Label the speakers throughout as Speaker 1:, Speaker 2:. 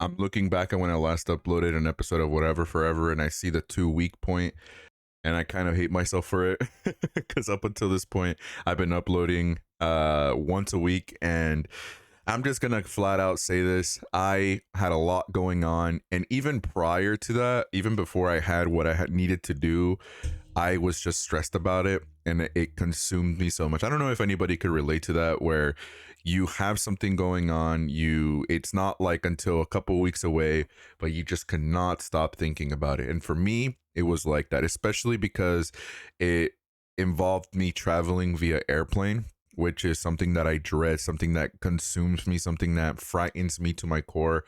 Speaker 1: I'm looking back at when I last uploaded an episode of Whatever Forever, and I see the 2 week point, and I kind of hate myself for it because up until this point, I've been uploading once a week, and I'm just gonna flat out say this. I had a lot going on, and even prior to that, even before I had what I had needed to do, I was just stressed about it, and it consumed me so much. I don't know if anybody could relate to that, where you have something going on, it's not like until a couple weeks away, but you just cannot stop thinking about it. And for me, it was like that, especially because it involved me traveling via airplane, which is something that I dread, something that consumes me, something that frightens me to my core.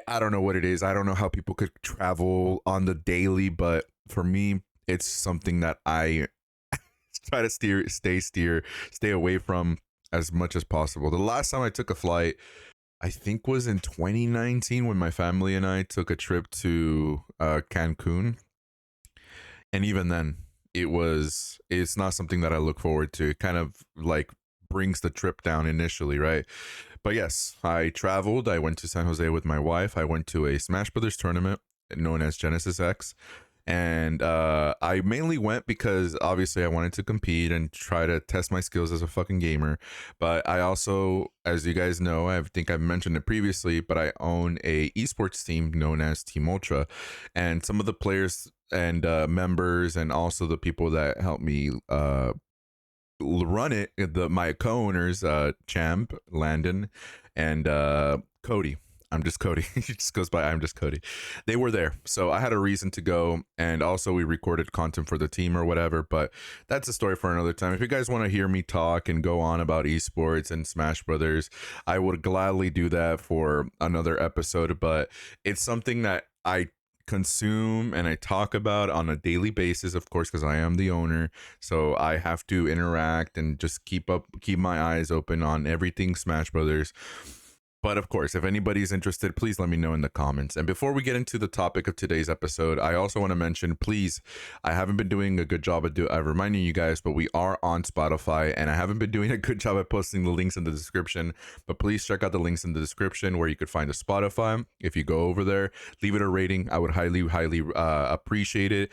Speaker 1: I don't know what it is. I don't know how people could travel on the daily, but for me, it's something that I try to stay away from as much as possible. The last time I took a flight, I think was in 2019 when my family and I took a trip to Cancun, and even then, it's not something that I look forward to. It kind of like brings the trip down initially, right? But yes, I traveled. I went to San Jose with my wife. I went to a Smash Brothers tournament known as Genesis X, and I mainly went because obviously I wanted to compete and try to test my skills as a fucking gamer. But I also, as you guys know, I think I've mentioned it previously, but I own a esports team known as Team Ultra, and some of the players and members, and also the people that help me run it, my co-owners, Champ, Landon, and Cody. I'm just Cody. He just goes by I'm just Cody. They were there, so I had a reason to go, and also we recorded content for the team or whatever. But that's a story for another time. If you guys want to hear me talk and go on about esports and Smash Brothers, I would gladly do that for another episode. But it's something that I consume and I talk about on a daily basis, of course, because I am the owner. So I have to interact and just keep my eyes open on everything Smash Brothers. But of course, if anybody's interested, please let me know in the comments. And before we get into the topic of today's episode, I also want to mention, please, I haven't been doing a good job of reminding you guys, but we are on Spotify, and I haven't been doing a good job at posting the links in the description. But please check out the links in the description where you could find a Spotify. If you go over there, leave it a rating. I would highly appreciate it.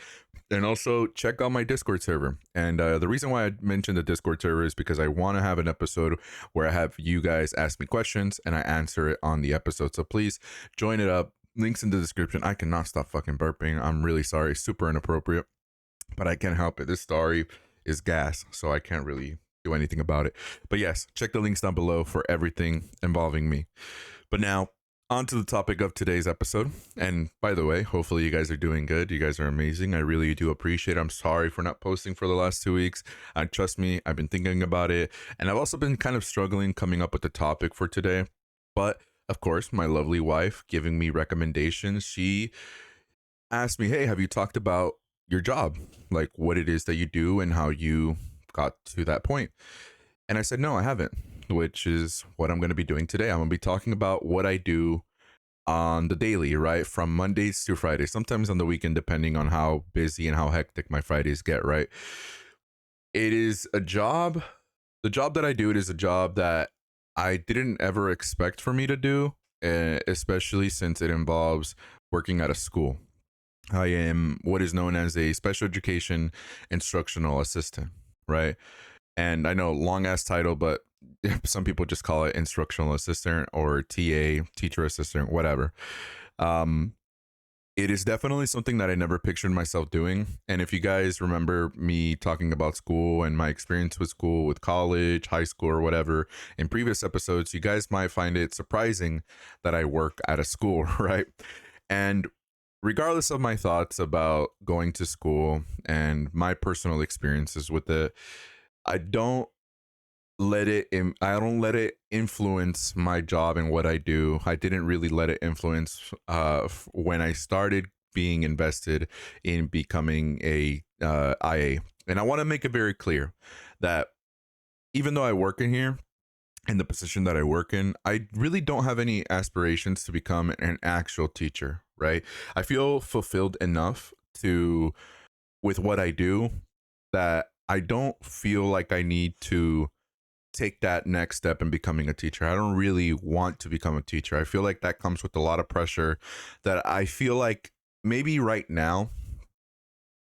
Speaker 1: And also check out my Discord server. And the reason why I mentioned the Discord server is because I want to have an episode where I have you guys ask me questions and I answer it on the episode. So please join it up. Links in the description. I cannot stop fucking burping. I'm really sorry. Super inappropriate, but I can't help it. This story is gas, so I can't really do anything about it. But yes, check the links down below for everything involving me. But now, on to the topic of today's episode. And by the way, hopefully you guys are doing good. You guys are amazing. I really do appreciate it. I'm sorry for not posting for the last 2 weeks. Trust me, I've been thinking about it. And I've also been kind of struggling coming up with the topic for today. But of course, my lovely wife giving me recommendations. She asked me, hey, have you talked about your job? Like what it is that you do and how you got to that point. And I said, no, I haven't, which is what I'm going to be doing today. I'm going to be talking about what I do on the daily, right? From Mondays to Fridays, sometimes on the weekend, depending on how busy and how hectic my Fridays get, right? It is a job. The job that I do, it is a job that I didn't ever expect for me to do, especially since it involves working at a school. I am what is known as a special education instructional assistant, right? And I know long ass title, but some people just call it instructional assistant or TA, teacher assistant, whatever. Um, it is definitely something that I never pictured myself doing. And if you guys remember me talking about school and my experience with school, with college, high school, or whatever in previous episodes, you guys might find it surprising that I work at a school, right? And regardless of my thoughts about going to school and my personal experiences with it, I don't I don't let it influence my job and what I do. I didn't really let it influence when I started being invested in becoming a IA. And I want to make it very clear that even though I work in here, in the position that I work in, I really don't have any aspirations to become an actual teacher, right? I feel fulfilled enough to with what I do that I don't feel like I need to take that next step in becoming a teacher. I don't really want to become a teacher. I feel like that comes with a lot of pressure that I feel like maybe right now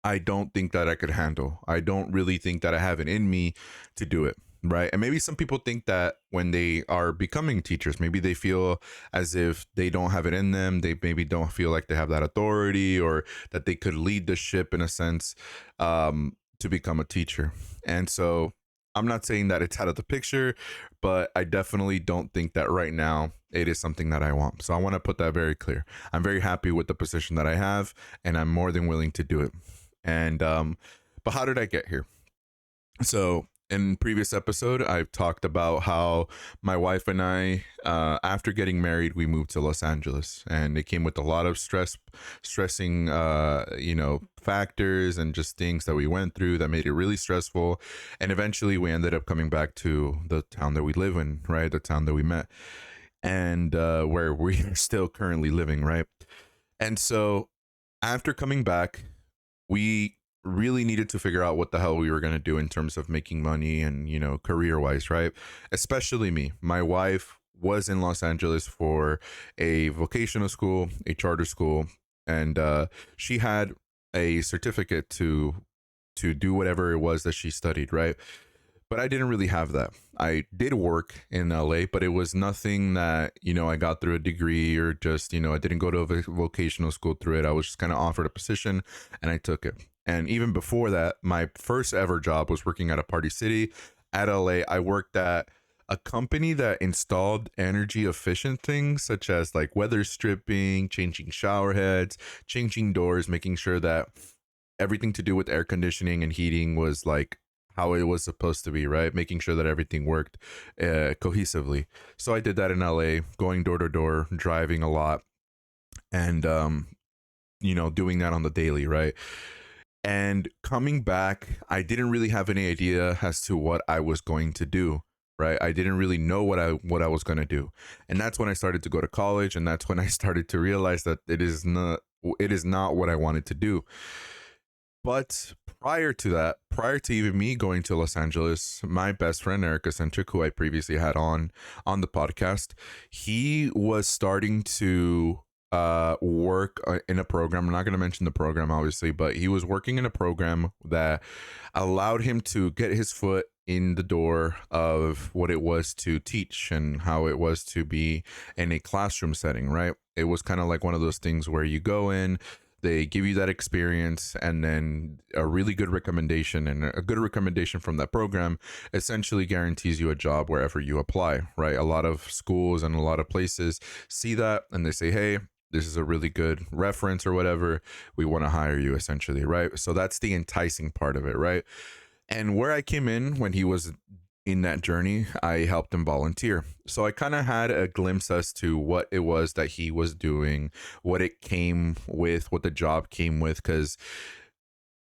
Speaker 1: I don't think that I could handle. I don't really think that I have it in me to do it. Right. And maybe some people think that when they are becoming teachers, maybe they feel as if they don't have it in them. They maybe don't feel like they have that authority or that they could lead the ship in a sense to become a teacher. And so I'm not saying that it's out of the picture, but I definitely don't think that right now it is something that I want. So I want to put that very clear. I'm very happy with the position that I have, and I'm more than willing to do it. And but how did I get here? So in previous episode, I've talked about how my wife and I, after getting married, we moved to Los Angeles, and it came with a lot of stressing, factors and just things that we went through that made it really stressful. And eventually, we ended up coming back to the town that we live in, right? The town that we met, and where we are still currently living, right? And so, after coming back, we really needed to figure out what the hell we were going to do in terms of making money and, career wise, right? Especially me. My wife was in Los Angeles for a vocational school, a charter school, and she had a certificate to do whatever it was that she studied, right? But I didn't really have that. I did work in LA, but it was nothing that, I got through a degree or just, I didn't go to a vocational school through it. I was just kind of offered a position and I took it. And even before that, my first ever job was working at a Party City at LA. I worked at a company that installed energy efficient things such as like weather stripping, changing shower heads, changing doors, making sure that everything to do with air conditioning and heating was like how it was supposed to be, right? Making sure that everything worked cohesively. So I did that in LA, going door to door, driving a lot, and doing that on the daily, right? And coming back, I didn't really have any idea as to what I was going to do, right? I didn't really know what I was going to do. And that's when I started to go to college, and that's when I started to realize that it is not what I wanted to do. But prior to that, prior to even me going to Los Angeles, my best friend Eric Eccentric, who I previously had on the podcast, he was starting to work in a program. I'm not going to mention the program obviously, but he was working in a program that allowed him to get his foot in the door of what it was to teach and how it was to be in a classroom setting, right? It was kind of like one of those things where you go in, they give you that experience, and then a really good recommendation, and a good recommendation from that program essentially guarantees you a job wherever you apply, right? A lot of schools and a lot of places see that and they say, hey, this is a really good reference or whatever, we want to hire you, essentially, right? So that's the enticing part of it, right? And where I came in when he was in that journey, I helped him volunteer. So I kind of had a glimpse as to what it was that he was doing, what it came with, what the job came with, because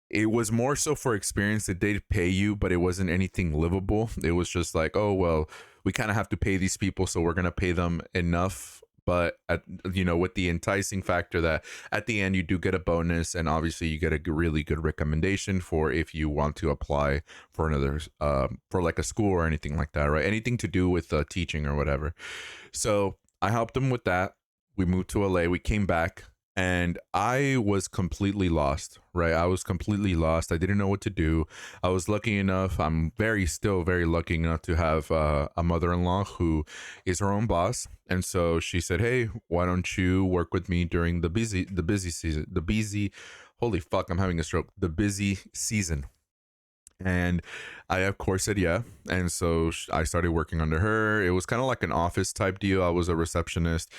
Speaker 1: it was more so for experience. That they'd pay you, but it wasn't anything livable. It was just like, oh, well, we kind of have to pay these people, so we're going to pay them enough. But, with the enticing factor that at the end you do get a bonus, and obviously you get a really good recommendation for if you want to apply for another, for like a school or anything like that, right? Anything to do with teaching or whatever. So I helped him with that. We moved to LA. We came back. And I was completely lost, right? I was completely lost. I didn't know what to do. I was lucky enough. I'm still very lucky enough to have a mother-in-law who is her own boss. And so she said, hey, why don't you work with me during the busy season, holy fuck, I'm having a stroke, the busy season. And I, of course, said yeah. And so I started working under her. It was kind of like an office type deal. I was a receptionist,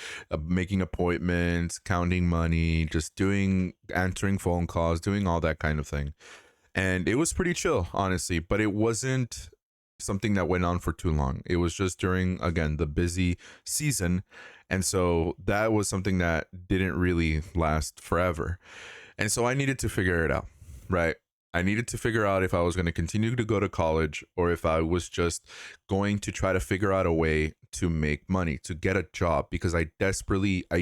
Speaker 1: making appointments, counting money, just answering phone calls, doing all that kind of thing. And it was pretty chill, honestly, but it wasn't something that went on for too long. It was just during, again, the busy season. And so that was something that didn't really last forever. And so I needed to figure it out, right? I needed to figure out if I was going to continue to go to college or if I was just going to try to figure out a way to make money, to get a job, because I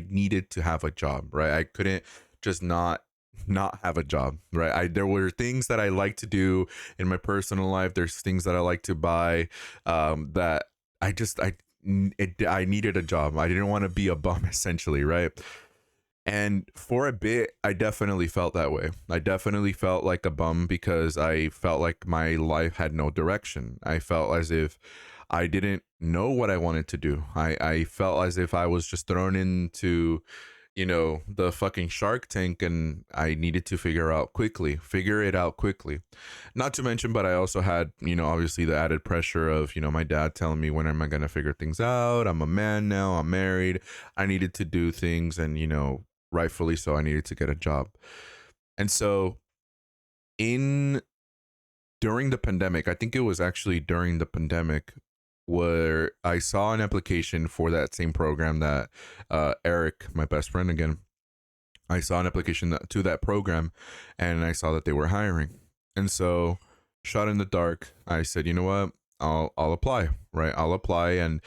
Speaker 1: needed to have a job, right? I couldn't just not not have a job, right? There were things that I like to do in my personal life. There's things that I like to buy, that I just I needed a job. I didn't want to be a bum essentially, right? And for a bit, I definitely felt that way. I definitely felt like a bum because I felt like my life had no direction. I felt as if I didn't know what I wanted to do. I felt as if I was just thrown into, the fucking Shark Tank, and I needed to figure it out quickly. Not to mention, but I also had, obviously the added pressure of, my dad telling me, when am I going to figure things out? I'm a man now, I'm married. I needed to do things, and, rightfully so, I needed to get a job. And so, in during the pandemic, I think it was actually during the pandemic, where I saw an application for that same program that, Eric, my best friend again, I saw an application to that program, and I saw that they were hiring. And so, shot in the dark, I said, you know what? I'll apply, right? I'll apply. And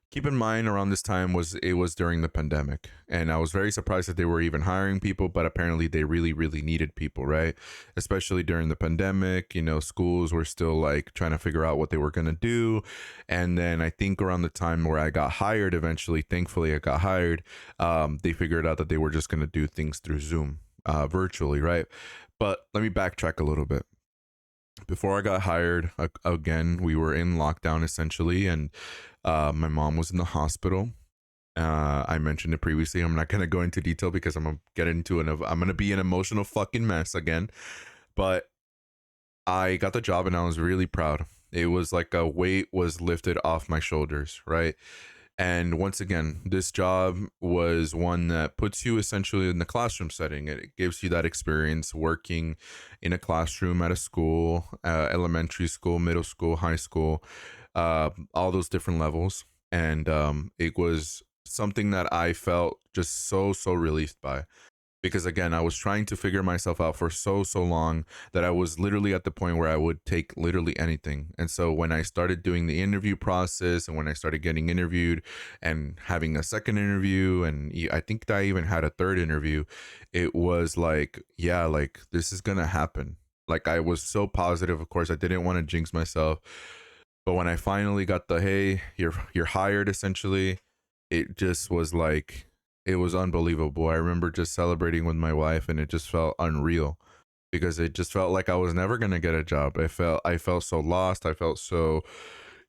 Speaker 1: keep in mind, around this time was during the pandemic, and I was very surprised that they were even hiring people, but apparently they really really needed people, right? Especially during the pandemic, schools were still like trying to figure out what they were going to do. And then I think around the time where I got hired, eventually, thankfully I got hired, they figured out that they were just going to do things through Zoom, virtually, right? But let me backtrack a little bit. Before I got hired, again, we were in lockdown essentially, and my mom was in the hospital. I mentioned it previously. I'm not gonna go into detail because I'm gonna be an emotional fucking mess again. But I got the job, and I was really proud. It was like a weight was lifted off my shoulders, right? And once again, this job was one that puts you essentially in the classroom setting. It gives you that experience working in a classroom at a school, elementary school, middle school, high school, all those different levels. And it was something that I felt just so relieved by, because again, I was trying to figure myself out for so long, that I was literally at the point where I would take literally anything. And so when I started doing the interview process, and when I started getting interviewed and having a second interview, and I think that I even had a third interview, it was like, yeah, like this is gonna happen. Like, I was so positive. Of course, I didn't want to jinx myself, but when I finally got the, hey, you're hired essentially, it just was like, it was unbelievable. I remember just celebrating with my wife, and it just felt unreal, because it just felt like I was never going to get a job. I felt so lost. I felt so,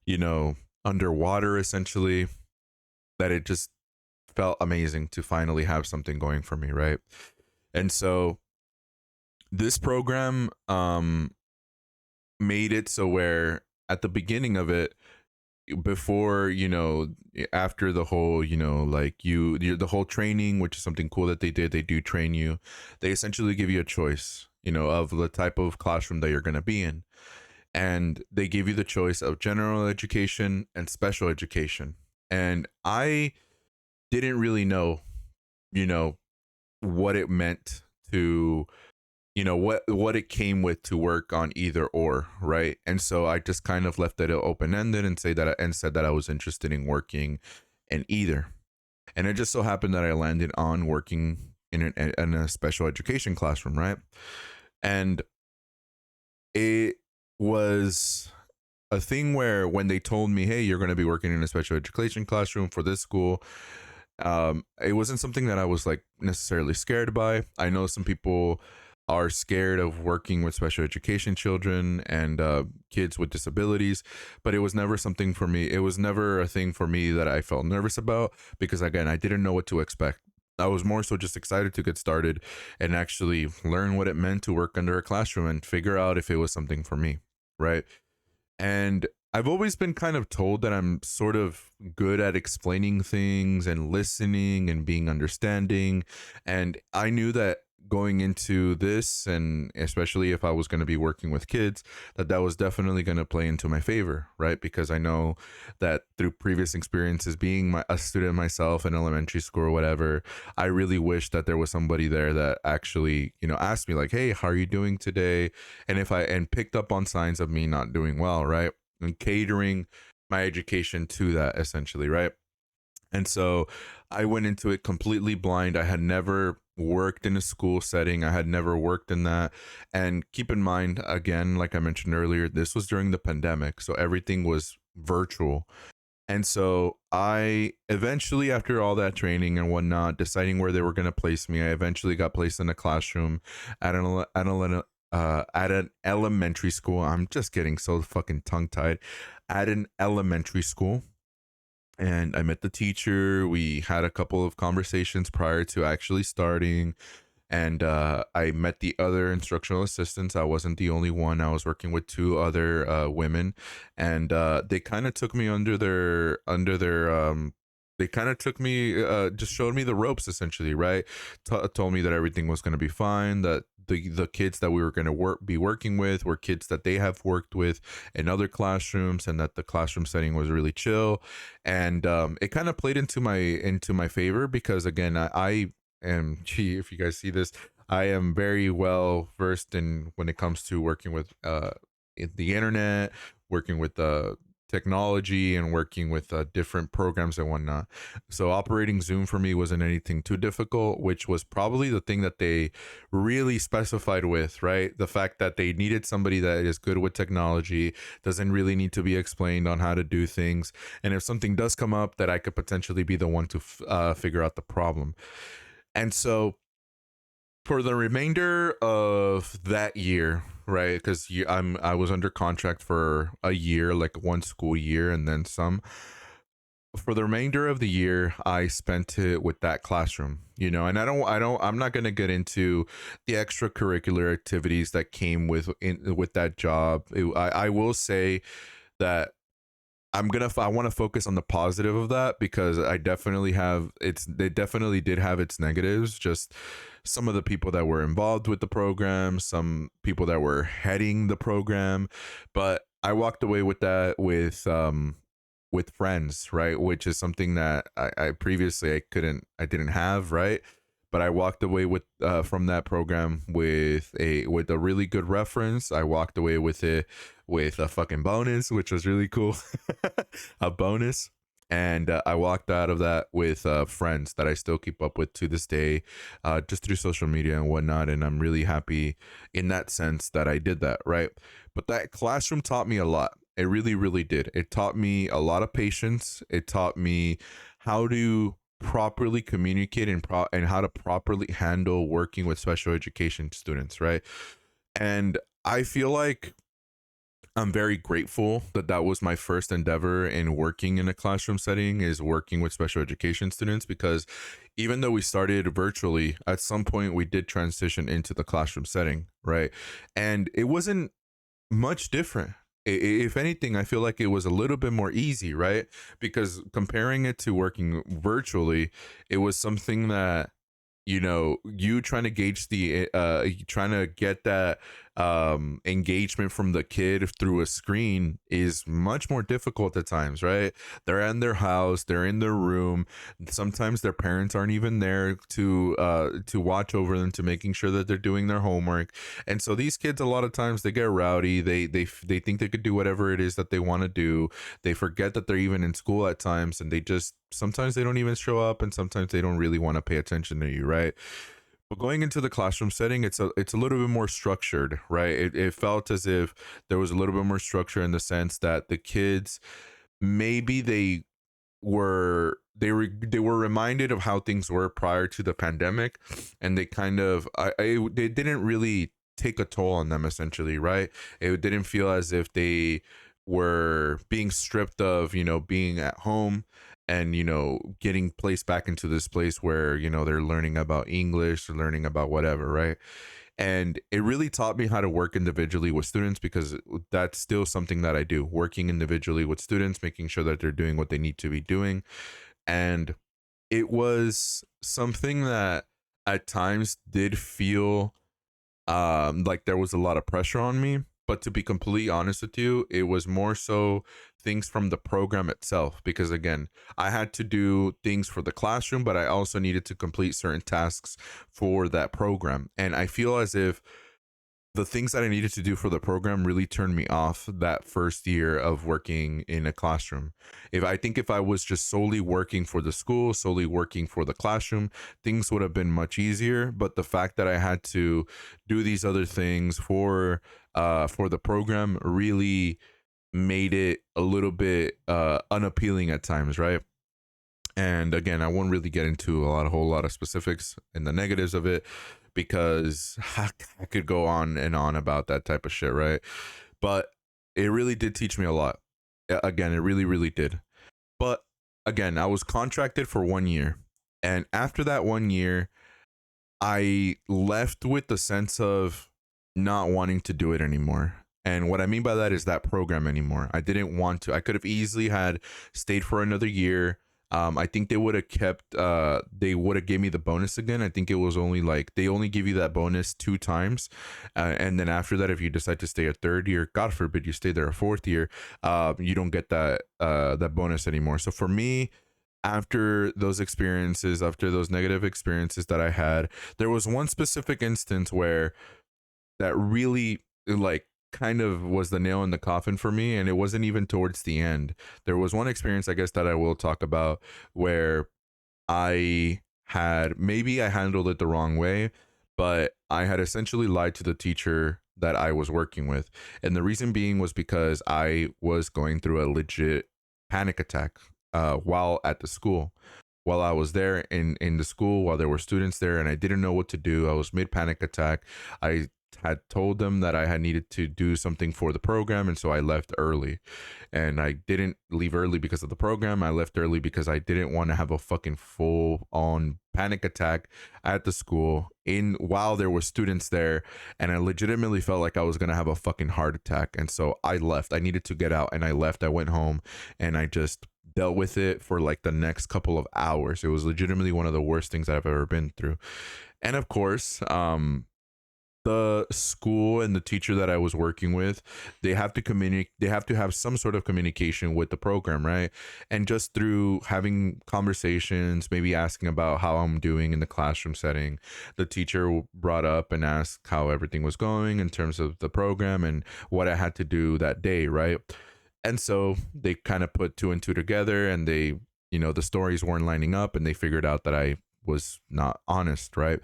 Speaker 1: you know, underwater essentially, that it just felt amazing to finally have something going for me, right? And so this program made it so where at the beginning of it, before, after the whole, like the whole training, which is something cool that they did, they do train you. They essentially give you a choice, of the type of classroom that you're going to be in. And they give you the choice of general education and special education. And I didn't really know, you know what it meant to, what it came with to work on either or, right? And so I just kind of left it open ended, and said that I was interested in working in either. And it just so happened that I landed on working in a special education classroom, right? And it was a thing where, when they told me, hey, you're going to be working in a special education classroom for this school, it wasn't something that I was like necessarily scared by. I know some people are scared of working with special education children and kids with disabilities, but it was never something for me. It was never a thing for me that I felt nervous about, because again, I didn't know what to expect. I was more so just excited to get started and actually learn what it meant to work under a classroom and figure out if it was something for me, right? And I've always been kind of told that I'm sort of good at explaining things and listening and being understanding. And I knew that going into this, and especially if I was going to be working with kids, that was definitely going to play into my favor, right? Because I know that through previous experiences being a student myself in elementary school or whatever, I really wish that there was somebody there that actually, asked me like, hey, how are you doing today? And picked up on signs of me not doing well, right? And catering my education to that essentially, right? And so I went into it completely blind. I had never worked in a school setting. I had never worked in that. And keep in mind, again, like I mentioned earlier, this was during the pandemic. So everything was virtual. And so I eventually, after all that training and whatnot, deciding where they were going to place me, I eventually got placed in a classroom at at an elementary school. I'm just getting so fucking tongue tied. At an elementary school, and I met the teacher. We had a couple of conversations prior to actually starting, and I met the other instructional assistants. I wasn't the only one. I was working with two other women, and they kind of took me they kind of took me, just showed me the ropes essentially, right? Told me that everything was going to be fine, that the kids that we were going to be working with were kids that they have worked with in other classrooms, and that the classroom setting was really chill. And it kind of played into my favor, because again, I am, gee, if you guys see this, I am very well versed in when it comes to working with the internet, working with technology, and working with different programs and whatnot. So operating Zoom for me wasn't anything too difficult, which was probably the thing that they really specified with, right? The fact that they needed somebody that is good with technology, doesn't really need to be explained on how to do things, and if something does come up, that I could potentially be the one to figure out the problem. And so for the remainder of that year, right? Because I was under contract for a year, like one school year, and then some. For the remainder of the year, I spent it with that classroom, and I'm not gonna get into the extracurricular activities that came with that job. I will say that I want to focus on the positive of that, because I definitely have it definitely did have its negatives. Just some of the people that were involved with the program, some people that were heading the program, but I walked away with that with friends, right? Which is something that I previously I didn't have, right? But I walked away with from that program with a really good reference. I walked away with it with a fucking bonus, which was really cool, a bonus. And I walked out of that with friends that I still keep up with to this day, just through social media and whatnot. And I'm really happy in that sense that I did that, right? But that classroom taught me a lot. It really, really did. It taught me a lot of patience. It taught me how to properly communicate and how to properly handle working with special education students, right? And I feel like I'm very grateful that that was my first endeavor in working in a classroom setting, is working with special education students, because even though we started virtually, at some point we did transition into the classroom setting, right? And it wasn't much different. If anything, I feel like it was a little bit more easy, right? Because comparing it to working virtually, it was something that, you trying to gauge the trying to get that engagement from the kid through a screen is much more difficult at times, right? They're in their house, they're in their room, sometimes their parents aren't even there to watch over them, to making sure that they're doing their homework. And so these kids, a lot of times, they get rowdy, they think they could do whatever it is that they want to do. They forget that they're even in school at times, and they just, sometimes they don't even show up, and sometimes they don't really want to pay attention to you, right? But going into the classroom setting, it's a little bit more structured, right? It felt as if there was a little bit more structure, in the sense that the kids, maybe they were reminded of how things were prior to the pandemic, and they kind of, they didn't really take a toll on them, essentially, right? It didn't feel as if they were being stripped of, being at home, and getting placed back into this place where they're learning about English, or learning about whatever, right? And it really taught me how to work individually with students, because that's still something that I do, working individually with students, making sure that they're doing what they need to be doing. And it was something that at times did feel like there was a lot of pressure on me. But to be completely honest with you, it was more so things from the program itself, because again, I had to do things for the classroom, but I also needed to complete certain tasks for that program. And I feel as if the things that I needed to do for the program really turned me off that first year of working in a classroom. If I was just solely working for the school, solely working for the classroom, things would have been much easier. But the fact that I had to do these other things for the program really made it a little bit unappealing at times, right? And again, I won't really get into a whole lot of specifics and the negatives of it because I could go on and on about that type of shit, right? But it really did teach me a lot. Again, it really, really did. But again, I was contracted for 1 year. And after that 1 year, I left with the sense of not wanting to do it anymore. And what I mean by that is that program anymore. I didn't want to. I could have easily had stayed for another year. I think they would have kept. They would have gave me the bonus again. I think it was only like they only give you that bonus 2 times, and then after that, if you decide to stay a third year, God forbid you stay there a fourth year, you don't get that bonus anymore. So for me, after those experiences, after those negative experiences that I had, there was one specific instance where that really like kind of was the nail in the coffin for me, and it wasn't even towards the end. There was one experience, I guess, that I will talk about where I handled it the wrong way, but I had essentially lied to the teacher that I was working with. And the reason being was because I was going through a legit panic attack while at the school. While I was there in the school, while there were students there, and I didn't know what to do. I was mid panic attack. I had told them that I had needed to do something for the program, and so I left early. And I didn't leave early because of the program. I left early because I didn't want to have a fucking full on panic attack at the school in while there were students there, and I legitimately felt like I was going to have a fucking heart attack. And so I left. I needed to get out, and I left. I went home, and I just dealt with it for like the next couple of hours. It was legitimately one of the worst things I've ever been through. And of course, the school and the teacher that I was working with, they have to communicate, they have to have some sort of communication with the program, right? And just through having conversations, maybe asking about how I'm doing in the classroom setting, the teacher brought up and asked how everything was going in terms of the program and what I had to do that day, right? And so they kind of put two and two together, and they, the stories weren't lining up, and they figured out that I was not honest, right?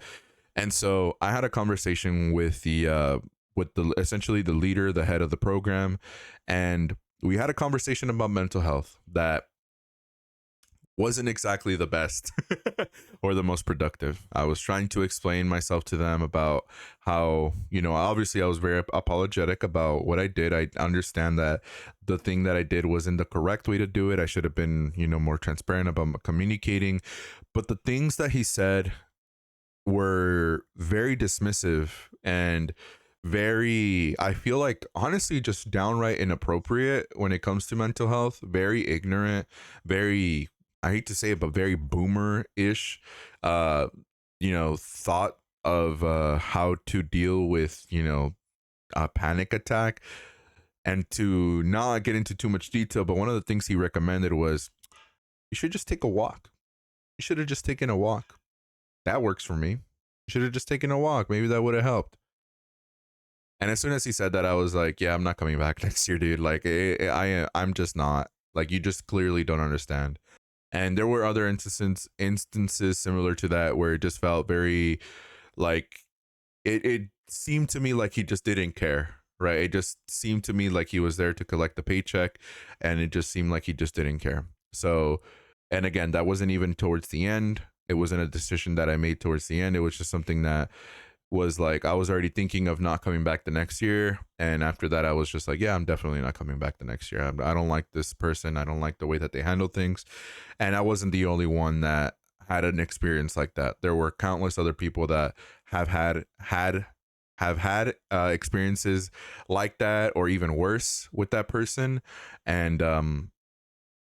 Speaker 1: And so I had a conversation with the essentially the leader, the head of the program, and we had a conversation about mental health that wasn't exactly the best or the most productive. I was trying to explain myself to them about how, obviously I was very apologetic about what I did. I understand that the thing that I did wasn't the correct way to do it. I should have been, more transparent about communicating. But the things that he said were very dismissive and very, I feel like, honestly, just downright inappropriate when it comes to mental health. Very ignorant, very, I hate to say it, but very boomer-ish thought of how to deal with a panic attack. And to not get into too much detail, but one of the things he recommended was, you should just take a walk. You should have just taken a walk. That works for me. You should have just taken a walk. Maybe that would have helped. And as soon as he said that, I was like, yeah, I'm not coming back next year, dude. Like, I'm just not. Like, you just clearly don't understand. And there were other instances similar to that where it just felt very, like, it seemed to me like he just didn't care, right? It just seemed to me like he was there to collect the paycheck, and it just seemed like he just didn't care. So, and again, that wasn't even towards the end. It wasn't a decision that I made towards the end. It was just something that was like, I was already thinking of not coming back the next year. And after that, I was just like, yeah, I'm definitely not coming back the next year. I don't like this person. I don't like the way that they handle things. And I wasn't the only one that had an experience like that. There were countless other people that have had experiences like that, or even worse with that person. And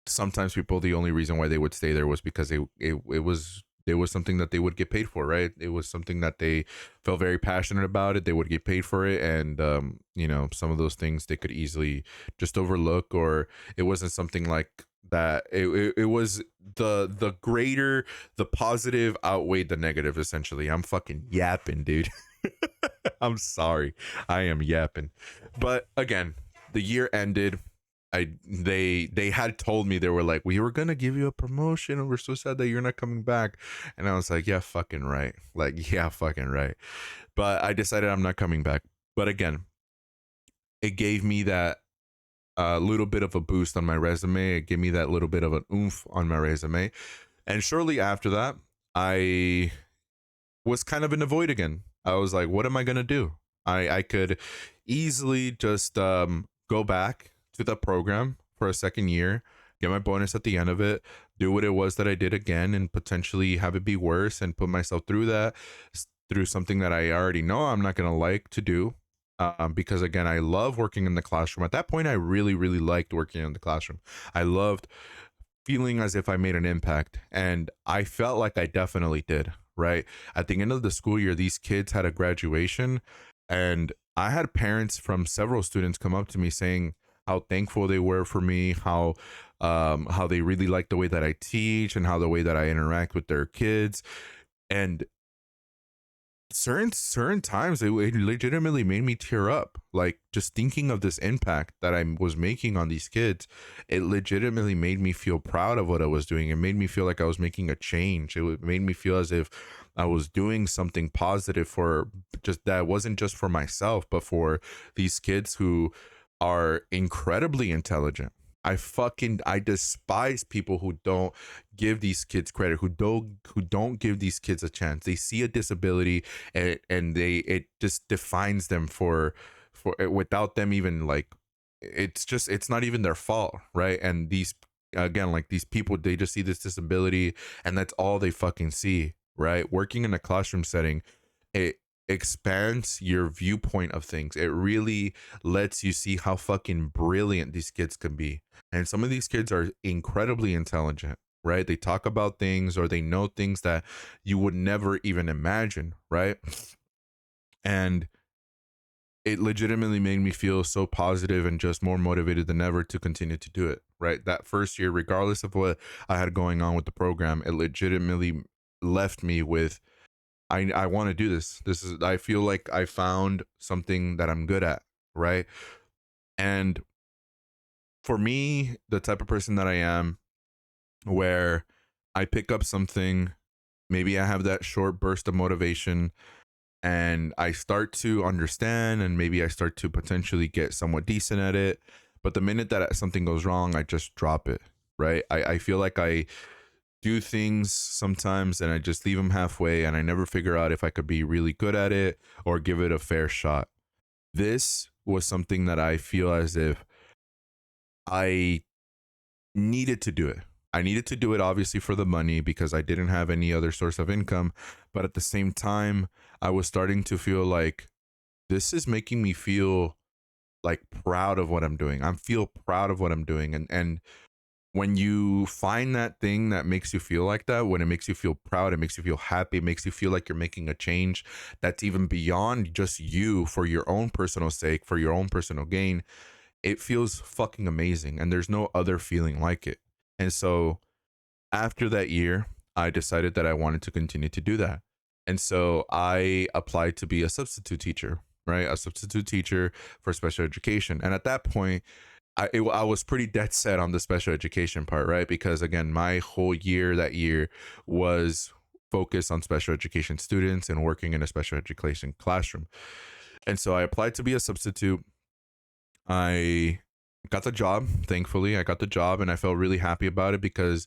Speaker 1: sometimes people, the only reason why they would stay there was because it was something that they would get paid for, right? It was something that they felt very passionate about it. They would get paid for it. And, some of those things they could easily just overlook, or it wasn't something like that. It was the positive outweighed the negative, essentially. I'm fucking yapping, dude. I'm sorry. I am yapping. But again, the year ended. They had told me, they were like, we were gonna give you a promotion and we're so sad that you're not coming back. And I was like, yeah, fucking right. Like, yeah, fucking right. But I decided I'm not coming back. But again, it gave me that little bit of a boost on my resume. It gave me that little bit of an oomph on my resume. And shortly after that, I was kind of in the void again. I was like, what am I gonna do? I could easily just go back to the program for a second year, get my bonus at the end of it, do what it was that I did again, and potentially have it be worse and put myself through that, through something that I already know I'm not gonna like to do. Because again, I love working in the classroom. At that point, I really, really liked working in the classroom. I loved feeling as if I made an impact, and I felt like I definitely did. Right at the end of the school year, these kids had a graduation, and I had parents from several students come up to me saying how thankful they were for me, how they really like the way that I teach and how the way that I interact with their kids. And certain times it legitimately made me tear up, like just thinking of this impact that I was making on these kids. It legitimately made me feel proud of what I was doing. It made me feel like I was making a change. Made me feel as if I was doing something positive, for just that wasn't just for myself but for these kids who are incredibly intelligent. I despise people who don't give these kids credit, who don't give these kids a chance. They see a disability, and they it just defines them for without them even like, it's not even their fault, right? And these, again, like these people, they just see this disability and that's all they fucking see, right? Working in a classroom setting, it expands your viewpoint of things. It really lets you see how fucking brilliant these kids can be. And some of these kids are incredibly intelligent, right? They talk about things or they know things that you would never even imagine, right? And it legitimately made me feel so positive and just more motivated than ever to continue to do it, right? That first year, regardless of what I had going on with the program, it legitimately left me with, I want to do this. I feel like I found something that I'm good at, right? And for me, the type of person that I am, where I pick up something, maybe I have that short burst of motivation and I start to understand, and maybe I start to potentially get somewhat decent at it. But the minute that something goes wrong, I just drop it, right? I feel like I do things sometimes and I just leave them halfway, and I never figure out if I could be really good at it or give it a fair shot. This was something that I feel as if I needed to do it. I needed to do it obviously for the money because I didn't have any other source of income. But at the same time, I was starting to feel like this is making me feel like proud of what I'm doing. I feel proud of what I'm doing. And when you find that thing that makes you feel like that, when it makes you feel proud, it makes you feel happy, it makes you feel like you're making a change that's even beyond just you, for your own personal sake, for your own personal gain, it feels fucking amazing. And there's no other feeling like it. And so after that year, I decided that I wanted to continue to do that. And so I applied to be a substitute teacher, right? A substitute teacher for special education. And at that point, I was pretty dead set on the special education part, right? Because again, my whole year that year was focused on special education students and working in a special education classroom. And so I applied to be a substitute. I got the job. Thankfully, I got the job and I felt really happy about it because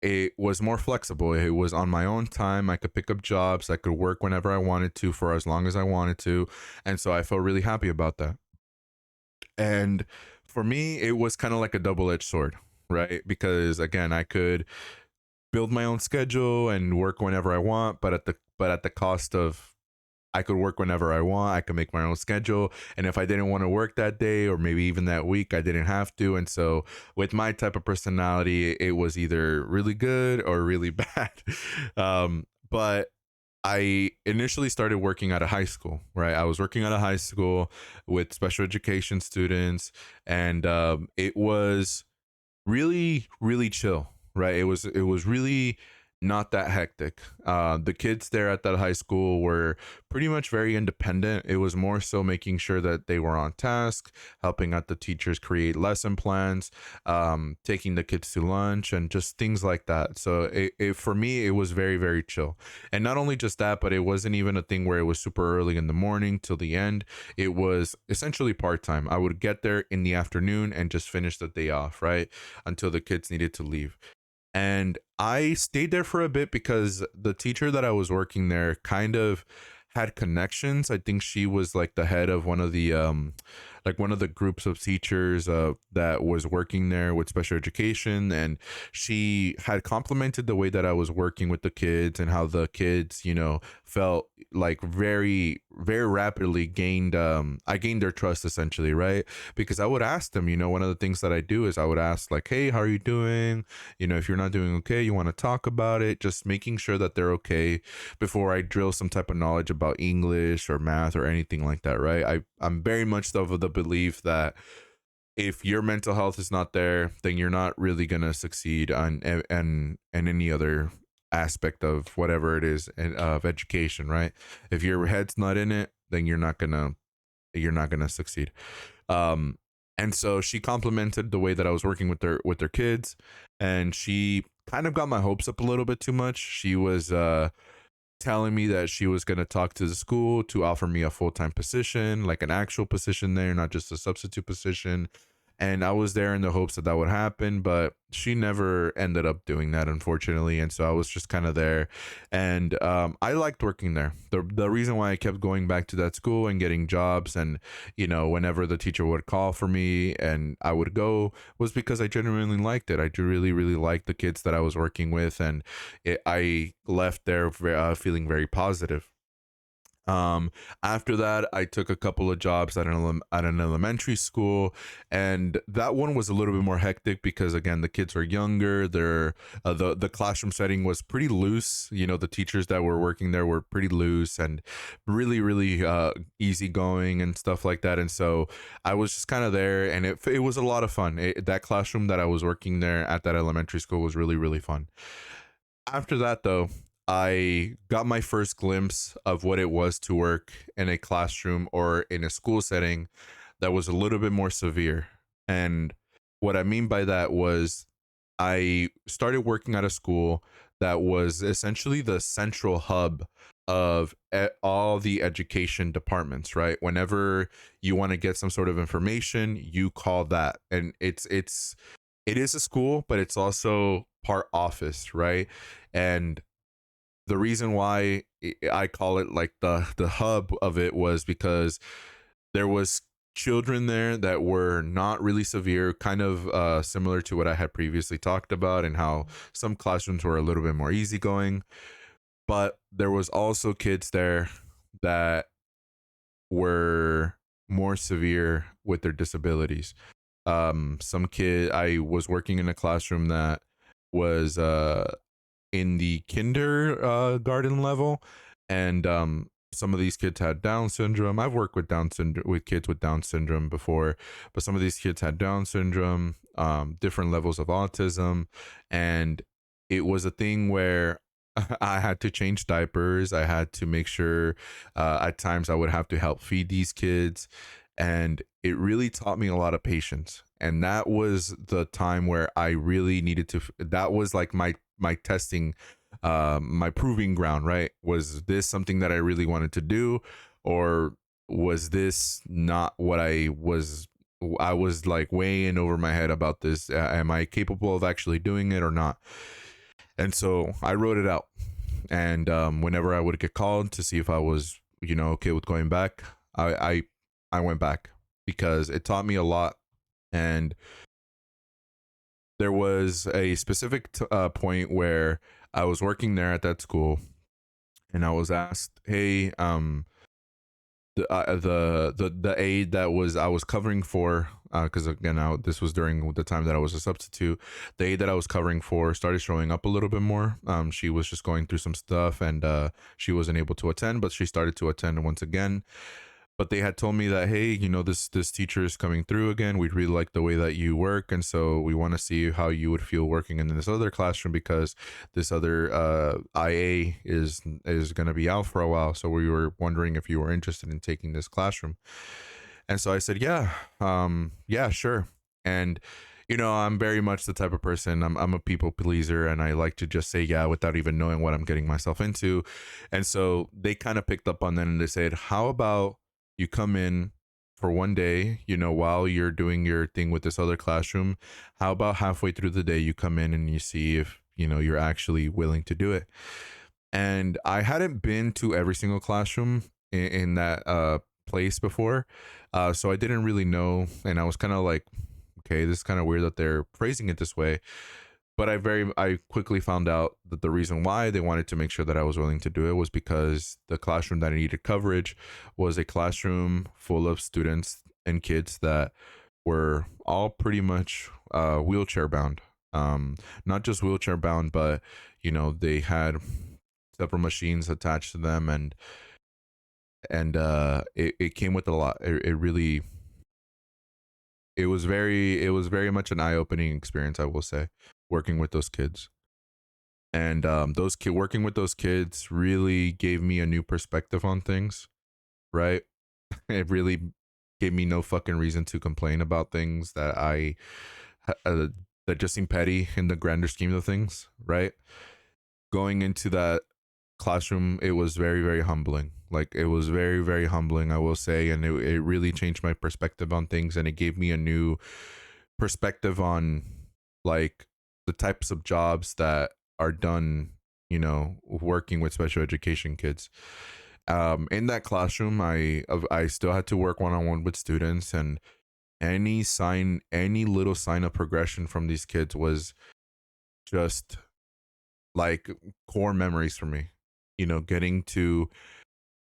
Speaker 1: it was more flexible. It was on my own time. I could pick up jobs. I could work whenever I wanted to for as long as I wanted to. And so I felt really happy about that. And for me, it was kind of like a double-edged sword, right? Because again, I could build my own schedule and work whenever I want, but at the cost of, I could work whenever I want. I could make my own schedule. And if I didn't want to work that day or maybe even that week, I didn't have to. And so with my type of personality, it was either really good or really bad. But I initially started working at a high school, right? I was working at a high school with special education students, and it was really, really chill, right? It was really not that hectic. The kids there at that high school were pretty much very independent. It was more so making sure that they were on task, helping out the teachers create lesson plans, taking the kids to lunch, and just things like that. So for me, it was very, very chill. And not only just that, but it wasn't even a thing where it was super early in the morning till the end. It was essentially part time. I would get there in the afternoon and just finish the day off, right? Until the kids needed to leave. And I stayed there for a bit because the teacher that I was working there kind of had connections. I think she was like the head of one of the like one of the groups of teachers that was working there with special education, and she had complimented the way that I was working with the kids and how the kids, felt like very, very rapidly gained I gained their trust essentially, right? Because I would ask them, one of the things that I do is I would ask like, hey, how are you doing? If you're not doing okay, you want to talk about it, just making sure that they're okay before I drill some type of knowledge about English or math or anything like that, right? I'm very much of the belief that if your mental health is not there, then you're not really gonna succeed on and any other aspect of whatever it is of education, right? If your head's not in it, then you're not gonna succeed. Um, and so she complimented the way that I was working with their kids, and she kind of got my hopes up a little bit too much. She was telling me that she was going to talk to the school to offer me a full-time position, like an actual position there, not just a substitute position. And I was there in the hopes that that would happen, but she never ended up doing that, unfortunately. And so I was just kind of there. And I liked working there. The reason why I kept going back to that school and getting jobs, and whenever the teacher would call for me and I would go, was because I genuinely liked it. I do really, really like the kids that I was working with, and I left there feeling very positive. um After that, I took a couple of jobs at an elementary school, and that one was a little bit more hectic because again, the kids were younger. The classroom setting was pretty loose. The teachers that were working there were pretty loose and really, really easygoing and stuff like that. And so I was just kind of there, and it was a lot of fun. That classroom that I was working there at that elementary school was really, really fun. After that, though, I got my first glimpse of what it was to work in a classroom or in a school setting that was a little bit more severe. And what I mean by that was I started working at a school that was essentially the central hub of all the education departments, right? Whenever you want to get some sort of information, you call that. And it is a school, but it's also part office, right? And the reason why I call it like the hub of it was because there was children there that were not really severe, kind of similar to what I had previously talked about, and how some classrooms were a little bit more easygoing. But there was also kids there that were more severe with their disabilities. Some kid I was working in a classroom that was in the kindergarten level, and some of these kids had Down syndrome. I've worked with kids with Down syndrome before, but some of these kids had Down syndrome, different levels of autism, and it was a thing where I had to change diapers. I had to make sure at times I would have to help feed these kids, and it really taught me a lot of patience. And that was the time where I really needed to. That was like my testing, my proving ground. Right? Was this something that I really wanted to do, or was this not what I was? I was like way in over my head about this. Am I capable of actually doing it or not? And so I wrote it out. And whenever I would get called to see if I was, okay with going back, I went back because it taught me a lot. And there was a specific point where I was working there at that school, and I was asked, "Hey, the aide that I was covering for, because again, this was during the time that I was a substitute. The aide that I was covering for started showing up a little bit more. She was just going through some stuff, and she wasn't able to attend, but she started to attend once again. but they had told me that, hey, you know, this teacher is coming through again. We'd really like the way that you work, and so we want to see how you would feel working in this other classroom, because this other IA is going to be out for a while. So we were wondering if you were interested in taking this classroom. And so I said, yeah, yeah, sure. And you know, I'm very much the type of person, I'm a people pleaser, and I like to just say yeah without even knowing what I'm getting myself into. And so they kind of picked up on that, and they said, how about you come in for one day, you know, while you're doing your thing with this other classroom? How about halfway through the day you come in and you see if, you know, you're actually willing to do it? And I hadn't been to every single classroom in that place before, so I didn't really know, and I was kind of like, okay, this is kind of weird that they're phrasing it this way. But I quickly found out that the reason why they wanted to make sure that I was willing to do it was because the classroom that I needed coverage was a classroom full of students and kids that were all pretty much wheelchair bound. Not just wheelchair bound, but you know, they had several machines attached to them, and it came with a lot. It really, it was very much an eye-opening experience, I will say, working with those kids. And working with those kids really gave me a new perspective on things, right? It really gave me no fucking reason to complain about things that uh, that just seem petty in the grander scheme of things, right? Going into that classroom, it was very, very humbling. Like, it was very, very humbling, I will say. And it really changed my perspective on things, and it gave me a new perspective on, like, the types of jobs that are done, you know, working with special education kids. In that classroom, I still had to work one-on-one with students, and any little sign of progression from these kids was just like core memories for me. You know, getting to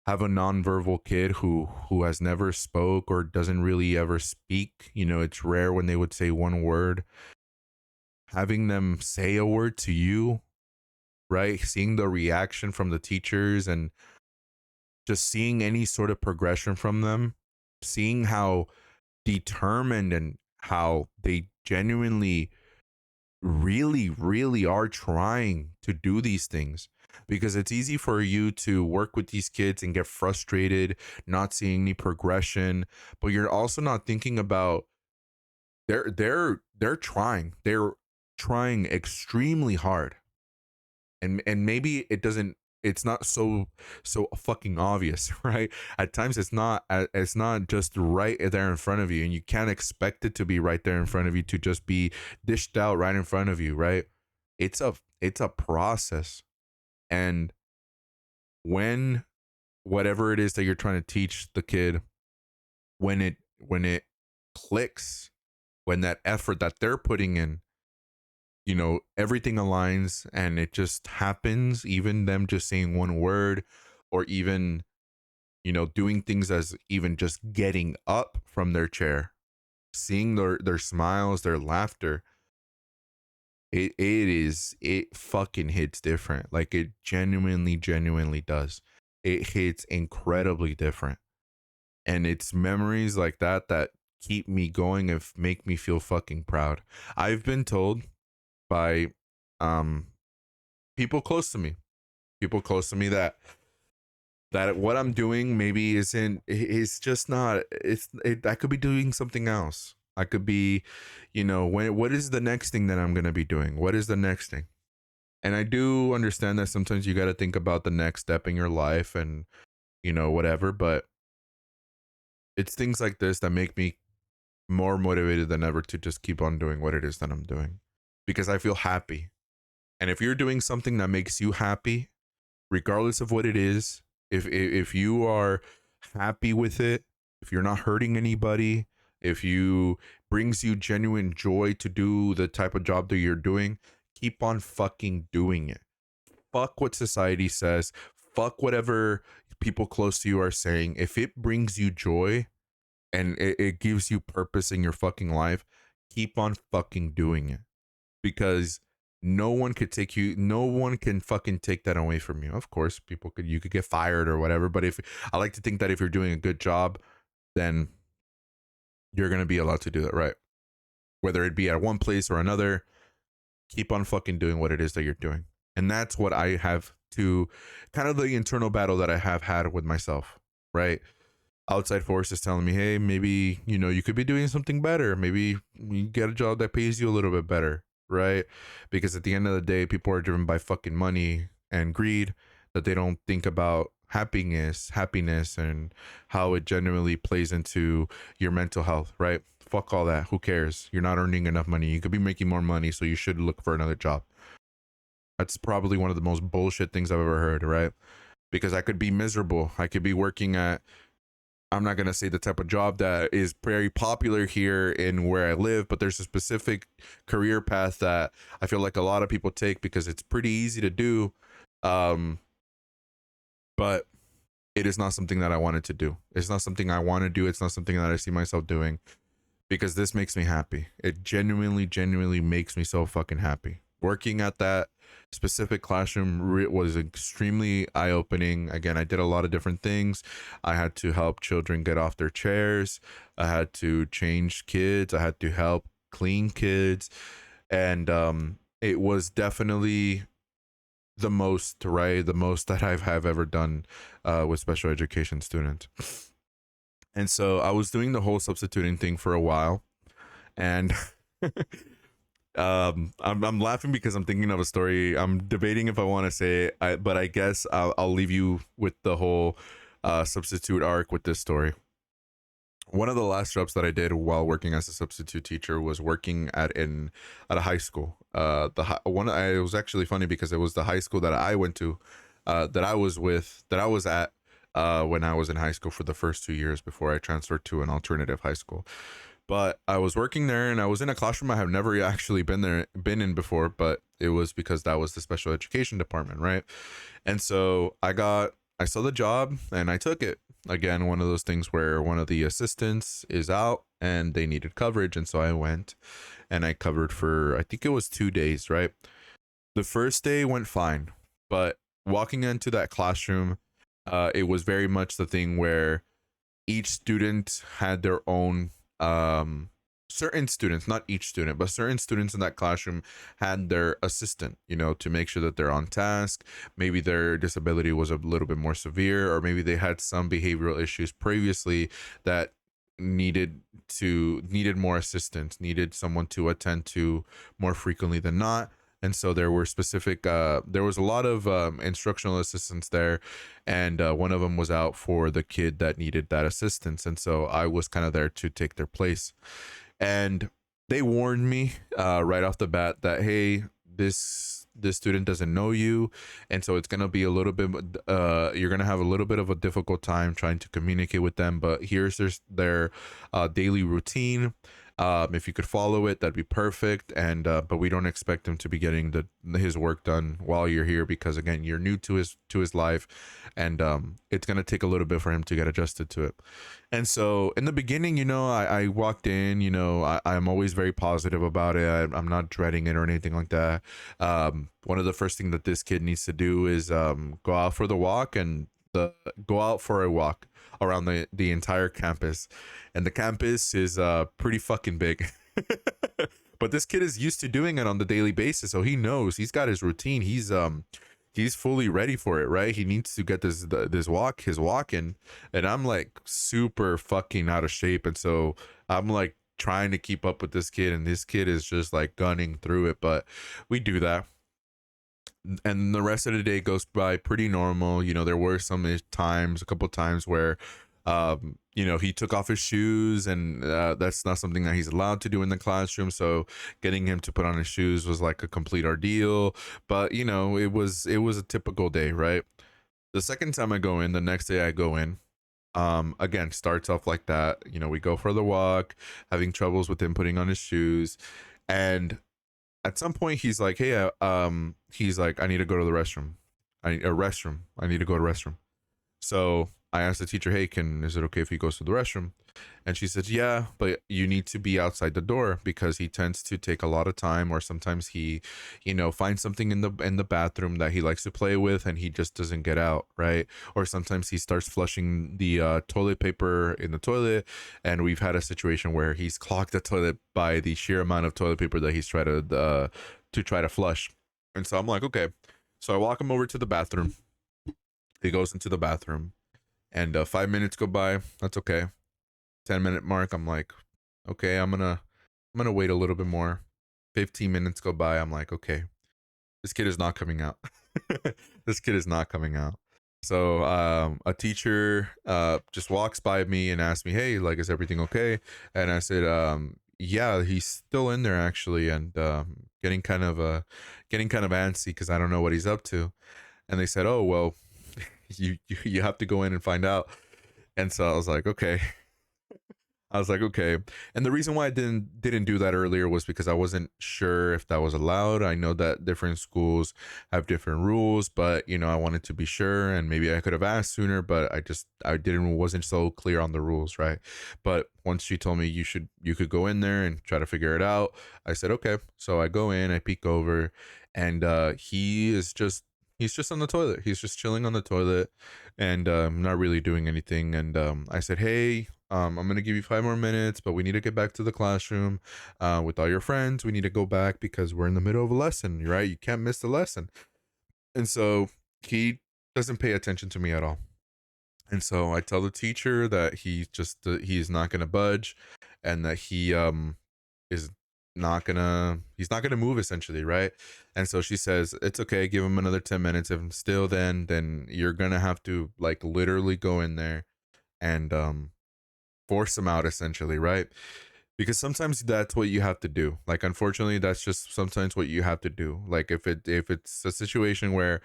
Speaker 1: have a nonverbal kid who has never spoke or doesn't really ever speak. You know, it's rare when they would say one word. Having them say a word to you, right? Seeing the reaction from the teachers, and just seeing any sort of progression from them, seeing how determined and how they genuinely really, really are trying to do these things. Because it's easy for you to work with these kids and get frustrated, not seeing any progression, but you're also not thinking about they're trying. They're trying extremely hard. And maybe it's not so fucking obvious, right? At times it's not just right there in front of you, and you can't expect it to be right there in front of you, to just be dished out right in front of you, right? It's a process. And when whatever it is that you're trying to teach the kid, when it clicks, when that effort that they're putting in, you know, everything aligns and it just happens, even them just saying one word, or even, you know, doing things as even just getting up from their chair, seeing their smiles, their laughter, it fucking hits different. Like, it genuinely does. It hits incredibly different. And it's memories like that that keep me going and make me feel fucking proud. I've been told by um people close to me, that what I'm doing maybe isn't, it's just not, I could be doing something else. I could be, you know, what is the next thing that I'm going to be doing? What is the next thing? And I do understand that sometimes you got to think about the next step in your life, and, you know, whatever, but it's things like this that make me more motivated than ever to just keep on doing what it is that I'm doing, because I feel happy. And if you're doing something that makes you happy, regardless of what it is, if you are happy with it, if you're not hurting anybody, if you brings you genuine joy to do the type of job that you're doing, keep on fucking doing it. Fuck what society says. Fuck whatever people close to you are saying. If it brings you joy and it gives you purpose in your fucking life, keep on fucking doing it. Because No one could take you, no one can fucking take that away from you. Of course, you could get fired or whatever, but if I like to think that if you're doing a good job, then you're going to be allowed to do that, right? Whether it be at one place or another, keep on fucking doing what it is that you're doing. And that's what I have to, kind of the internal battle that I have had with myself, right? Outside forces telling me, hey, maybe, you know, you could be doing something better. Maybe you get a job that pays you a little bit better, right? Because at the end of the day, people are driven by fucking money and greed, that they don't think about happiness and how it genuinely plays into your mental health, right? Fuck all that. Who cares? You're not earning enough money. You could be making more money, so you should look for another job. That's probably one of the most bullshit things I've ever heard, right? Because I could be miserable. I could be working at, I'm not going to say the type of job that is very popular here in where I live, but there's a specific career path that I feel like a lot of people take because it's pretty easy to do. But it is not something that I wanted to do. It's not something I want to do. It's not something that I see myself doing, because this makes me happy. It genuinely makes me so fucking happy. Working at that specific classroom was extremely eye-opening. Again, I did a lot of different things. I had to help children get off their chairs. I had to change kids. I had to help clean kids. And it was definitely the most that have ever done with special education students. And so I was doing the whole substituting thing for a while, and I'm laughing because I'm thinking of a story. I'm debating if I want to say it, but I guess I'll leave you with the whole substitute arc with this story. One of the last jobs that I did while working as a substitute teacher was working at a high school. It was actually funny because it was the high school that I went to, that I was at when I was in high school for the first 2 years before I transferred to an alternative high school. But I was working there and I was in a classroom I have never actually been in before, but it was because that was the special education department, right? And so I saw the job and I took it. Again, one of those things where one of the assistants is out and they needed coverage, and so I went and I covered for, I think it was 2 days, right? The first day went fine, but walking into that classroom, it was very much the thing where each student had their own, certain students, not each student, but certain students in that classroom had their assistant, you know, to make sure that they're on task. Maybe their disability was a little bit more severe, or maybe they had some behavioral issues previously that needed more assistance, needed someone to attend to more frequently than not. And so there was a lot of instructional assistants there, and one of them was out for the kid that needed that assistance, and so I was kind of there to take their place. And they warned me right off the bat that, hey, this student doesn't know you, and so it's gonna be a little bit, you're gonna have a little bit of a difficult time trying to communicate with them, but here's their daily routine. If you could follow it, that'd be perfect. And but we don't expect him to be getting his work done while you're here, because again, you're new to his life, and it's gonna take a little bit for him to get adjusted to it. And so in the beginning, you know, I walked in, you know, I'm always very positive about it. I'm not dreading it or anything like that. One of the first thing that this kid needs to do is go out for the walk, and go out for a walk around the entire campus. And the campus is pretty fucking big. But this kid is used to doing it on the daily basis, so he knows, he's got his routine. He's fully ready for it, right? He needs to get his walk in, and I'm like super fucking out of shape, and so I'm like trying to keep up with this kid, and this kid is just like gunning through it. But we do that, and the rest of the day goes by pretty normal. You know, there were a couple times where you know, he took off his shoes, and that's not something that he's allowed to do in the classroom, so getting him to put on his shoes was like a complete ordeal. But you know, it was a typical day, right? The second time I go in, the next day I go in, again, starts off like that. You know, we go for the walk, having troubles with him putting on his shoes, and at some point he's like, hey, he's like, I need to go to the restroom. I need to go to the restroom. So I asked the teacher, hey, is it okay if he goes to the restroom? And she said, yeah, but you need to be outside the door because he tends to take a lot of time, or sometimes he, finds something in the bathroom that he likes to play with and he just doesn't get out, right? Or sometimes he starts flushing the toilet paper in the toilet, and we've had a situation where he's clogged the toilet by the sheer amount of toilet paper that he's tried to try to flush. And so I'm like, okay. So I walk him over to the bathroom. He goes into the bathroom, and 5 minutes go by. That's okay. 10-minute mark, I'm like, okay, I'm gonna wait a little bit more. 15 minutes go by. I'm like, okay, this kid is not coming out. This kid is not coming out. So a teacher just walks by me and asks me, hey, like, is everything okay? And I said, yeah, he's still in there actually, and getting kind of antsy because I don't know what he's up to. And they said, oh well, you have to go in and find out. And so I was like, okay. And the reason why I didn't do that earlier was because I wasn't sure if that was allowed. I know that different schools have different rules, but I wanted to be sure, and maybe I could have asked sooner, but I wasn't so clear on the rules, right? But once she told me you could go in there and try to figure it out, I said okay. So I go in, I peek over, and he's just on the toilet. He's just chilling on the toilet and not really doing anything. And I said, hey, I'm going to give you 5 more minutes, but we need to get back to the classroom with all your friends. We need to go back because we're in the middle of a lesson, right? You can't miss the lesson. And so he doesn't pay attention to me at all. And so I tell the teacher that he's not going to budge, and that is he's not gonna move, essentially, right? And so she says, it's okay, give him another 10 minutes. If I'm still then you're gonna have to, like, literally go in there and force him out, essentially, right? Because sometimes that's what you have to do. Like, unfortunately, that's just sometimes what you have to do. Like, if it's a situation where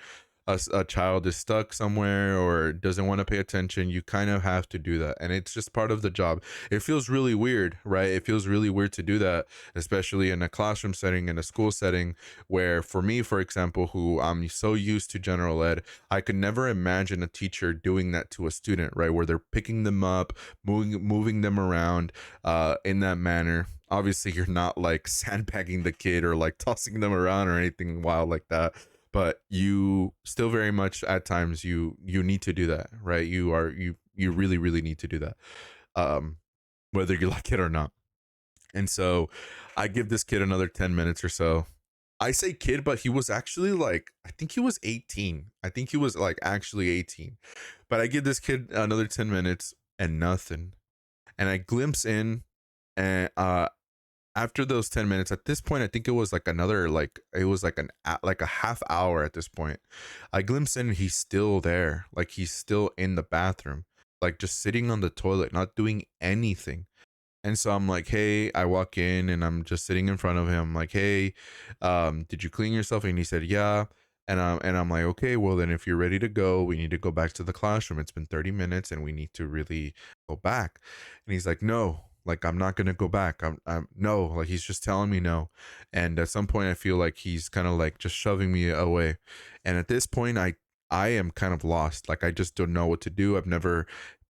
Speaker 1: a child is stuck somewhere or doesn't want to pay attention, you kind of have to do that, and it's just part of the job. It feels really weird, right? It feels really weird to do that, especially in a classroom setting, in a school setting, where, for me, for example, who I'm so used to general ed, I could never imagine a teacher doing that to a student, right? Where they're picking them up, moving them around in that manner. Obviously, you're not like sandbagging the kid or like tossing them around or anything wild like that, but you still very much at times you need to do that, right? You really need to do that, whether you like it or not. And so I give this kid another 10 minutes or so. I say kid, but he was actually, like, I think he was 18. I think he was, like, actually 18. But I give this kid another 10 minutes and nothing. And I glimpse in, and after those 10 minutes, at this point, I think it was like another, like, it was like a half hour at this point. I glimpse in, he's still there. Like, he's still in the bathroom, like, just sitting on the toilet, not doing anything. And so I'm like, hey, I walk in and I'm just sitting in front of him. I'm like, hey, did you clean yourself? And he said, yeah. And I'm like, okay, well, then if you're ready to go, we need to go back to the classroom. It's been 30 minutes and we need to really go back. And he's like, no, like, I'm not going to go back. I'm no, like, he's just telling me no. And at some point I feel like he's kind of like just shoving me away. And at this point, I am kind of lost. Like, I just don't know what to do. I've never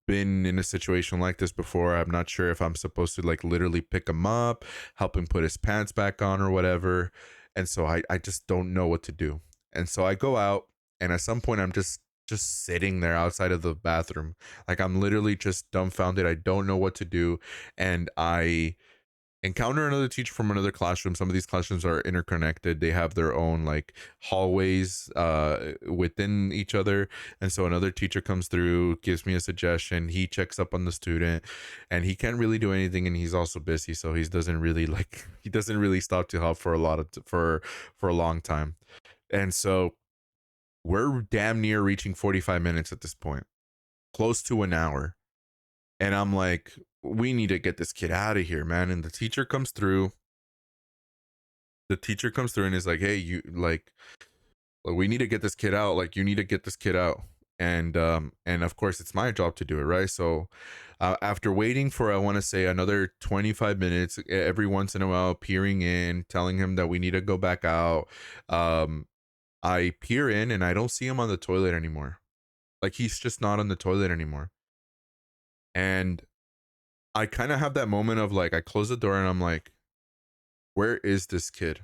Speaker 1: been in a situation like this before. I'm not sure if I'm supposed to, like, literally pick him up, help him put his pants back on or whatever. And so I just don't know what to do. And so I go out, and at some point I'm just sitting there outside of the bathroom. Like, I'm literally just dumbfounded. I don't know what to do. And I encounter another teacher from another classroom. Some of these classrooms are interconnected. They have their own, like, hallways within each other. And so another teacher comes through, gives me a suggestion. He checks up on the student, and he can't really do anything, and he's also busy, so he doesn't really stop to help for a long time. And so we're damn near reaching 45 minutes at this point, close to an hour. And I'm like, we need to get this kid out of here, man. And the teacher comes through. And is like, hey, you, like, we need to get this kid out. Like, you need to get this kid out. And of course it's my job to do it, right? So after waiting for, I want to say, another 25 minutes, every once in a while peering in, telling him that we need to go back out, I peer in and I don't see him on the toilet anymore. Like he's just not on the toilet anymore. And I kind of have that moment of like, I close the door and I'm like, where is this kid?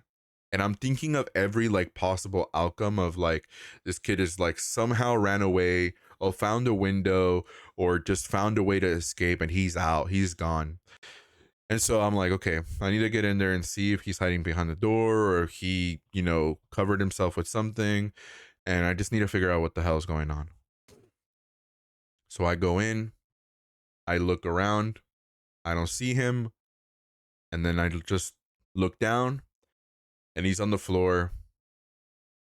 Speaker 1: And I'm thinking of every like possible outcome of like, this kid is like somehow ran away or found a window or just found a way to escape and he's out, he's gone. And so I'm like, okay, I need to get in there and see if he's hiding behind the door or he, covered himself with something. And I just need to figure out what the hell is going on. So I go in, I look around, I don't see him. And then I just look down and he's on the floor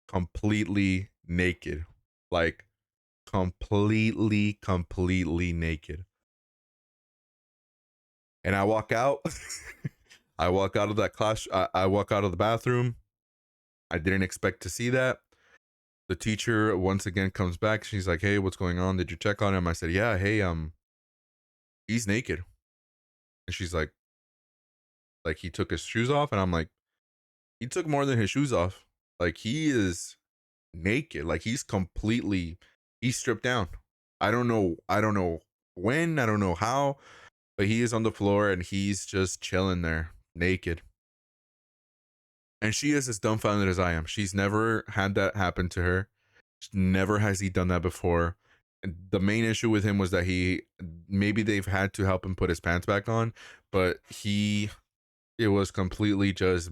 Speaker 1: completely naked. Like completely naked. And I walk out. I walk out of that class. I walk out of the bathroom. I didn't expect to see that. The teacher once again comes back. She's like, "Hey, what's going on? Did you check on him?" I said, "Yeah, hey, he's naked." And she's like he took his shoes off, and I'm like, he took more than his shoes off. Like he is naked. Like he's stripped down. I don't know when, I don't know how, but he is on the floor and he's just chilling there naked. And she is as dumbfounded as I am. She's never had that happen to her. Never has he done that before. And the main issue with him was that maybe they've had to help him put his pants back on, but it was completely just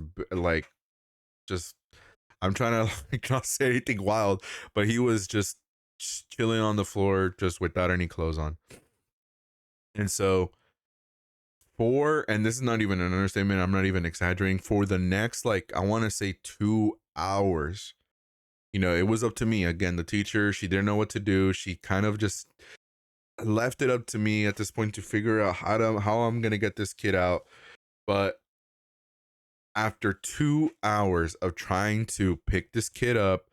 Speaker 1: I'm trying to like not say anything wild, but he was just chilling on the floor just without any clothes on. And so and this is not even an understatement, I'm not even exaggerating, for the next I want to say 2 hours, it was up to me. Again, the teacher, she didn't know what to do. She kind of just left it up to me at this point to figure out how I'm going to get this kid out. But after 2 hours of trying to pick this kid up,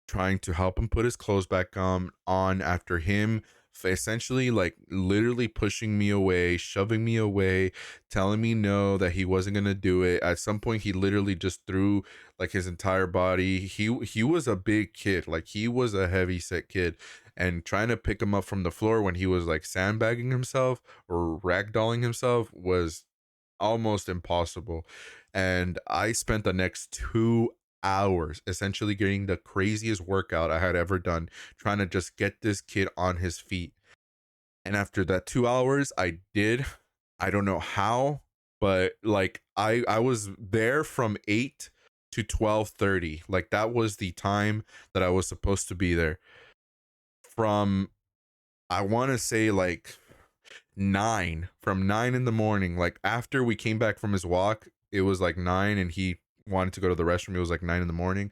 Speaker 1: trying to help him put his clothes back on after him essentially literally pushing me away, shoving me away, telling me no, that he wasn't gonna do it. At some point he literally just threw his entire body. He was a big kid, he was a heavy set kid, and trying to pick him up from the floor when he was sandbagging himself or ragdolling himself was almost impossible. And I spent the next 2 hours essentially getting the craziest workout I had ever done, trying to just get this kid on his feet. And after that 2 hours, I don't know how, but I was there from 8 to 12:30. That was the time that I was supposed to be there. From I want to say 9, from 9 in the morning, after we came back from his walk, it was 9 and he wanted to go to the restroom. It was 9 in the morning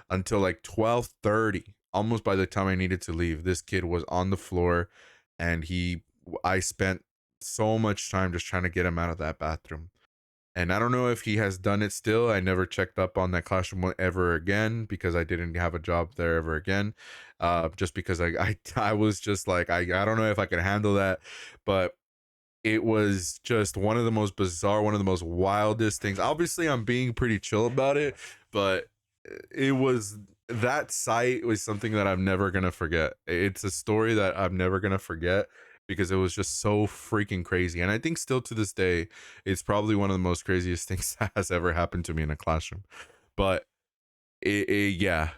Speaker 1: until 12:30. Almost by the time I needed to leave, this kid was on the floor, and I spent so much time just trying to get him out of that bathroom. And I don't know if he has done it still. I never checked up on that classroom ever again because I didn't have a job there ever again. Just because I was just I don't know if I could handle that. But it was just one of the most bizarre, one of the most wildest things. Obviously, I'm being pretty chill about it, but that sight was something that I'm never going to forget. It's a story that I'm never going to forget because it was just so freaking crazy. And I think still to this day, it's probably one of the most craziest things that has ever happened to me in a classroom. But again,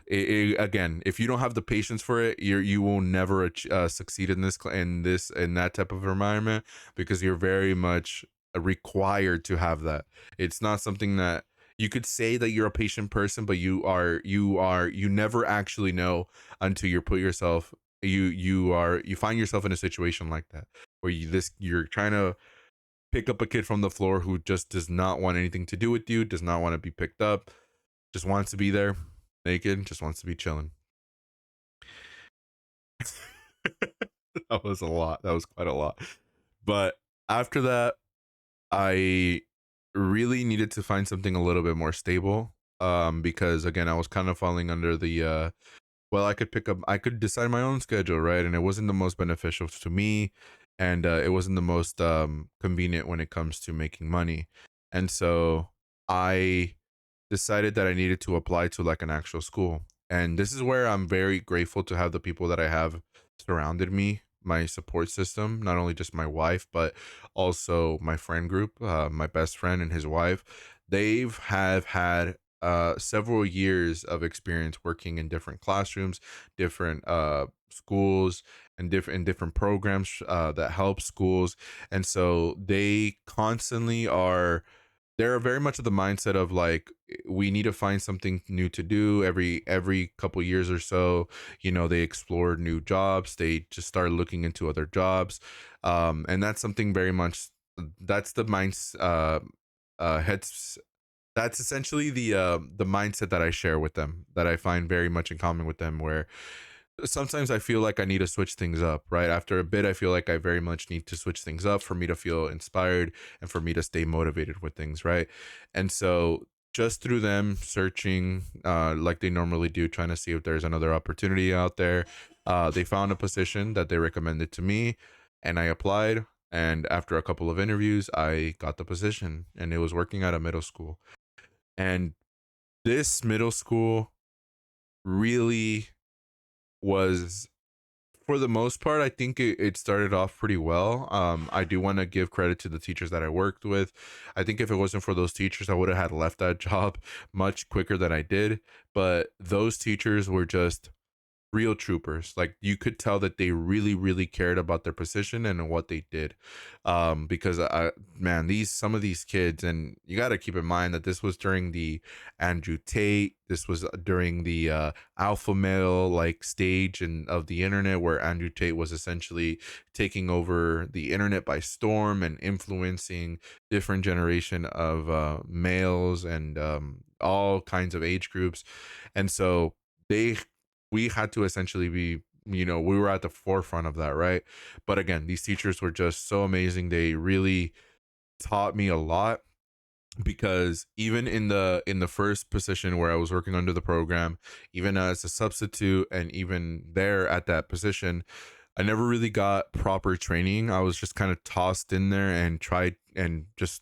Speaker 1: if you don't have the patience for it, you will never succeed in that type of environment, because you're very much required to have that. It's not something that you could say that you're a patient person, but you never actually know until you find yourself in a situation like that where you're trying to pick up a kid from the floor who just does not want anything to do with you, does not want to be picked up, just wants to be there naked, just wants to be chilling. That was a lot. That was quite a lot. But after that, I really needed to find something a little bit more stable, because again, I was kind of falling under the I could decide my own schedule, right? And it wasn't the most beneficial to me, and it wasn't the most convenient when it comes to making money. And so I decided that I needed to apply to an actual school. And this is where I'm very grateful to have the people that I have surrounded me, my support system, not only just my wife, but also my friend group, my best friend and his wife. They've have had several years of experience working in different classrooms, different schools, and different programs that help schools, and so they constantly are, they're very much of the mindset of like, we need to find something new to do every couple years or so. You know, they explore new jobs, they just start looking into other jobs, and that's something very much, that's the minds heads that's essentially the mindset that I share with them, that I find very much in common with them, where sometimes I feel like I need to switch things up, right? After a bit, I feel like I very much need to switch things up for me to feel inspired and for me to stay motivated with things, right? And so just through them searching, like they normally do, trying to see if there's another opportunity out there, they found a position that they recommended to me, and I applied. And after a couple of interviews, I got the position, and it was working at a middle school. And this middle school really was, for the most part, I think it started off pretty well. I do want to give credit to the teachers that I worked with. I think if it wasn't for those teachers, I would have had left that job much quicker than I did. But those teachers were just real troopers. Like, you could tell that they really cared about their position and what they did. Because I man, these some of these kids, and you got to keep in mind that this was during the Andrew Tate, this was during the alpha male like stage and of the internet, where Andrew Tate was essentially taking over the internet by storm and influencing different generation of males and all kinds of age groups. And so they we had to essentially be, we were at the forefront of that, right? But again, these teachers were just so amazing. They really taught me a lot, because even in the first position where I was working under the program, even as a substitute, and even there at that position, I never really got proper training. I was just kind of tossed in there and tried, and just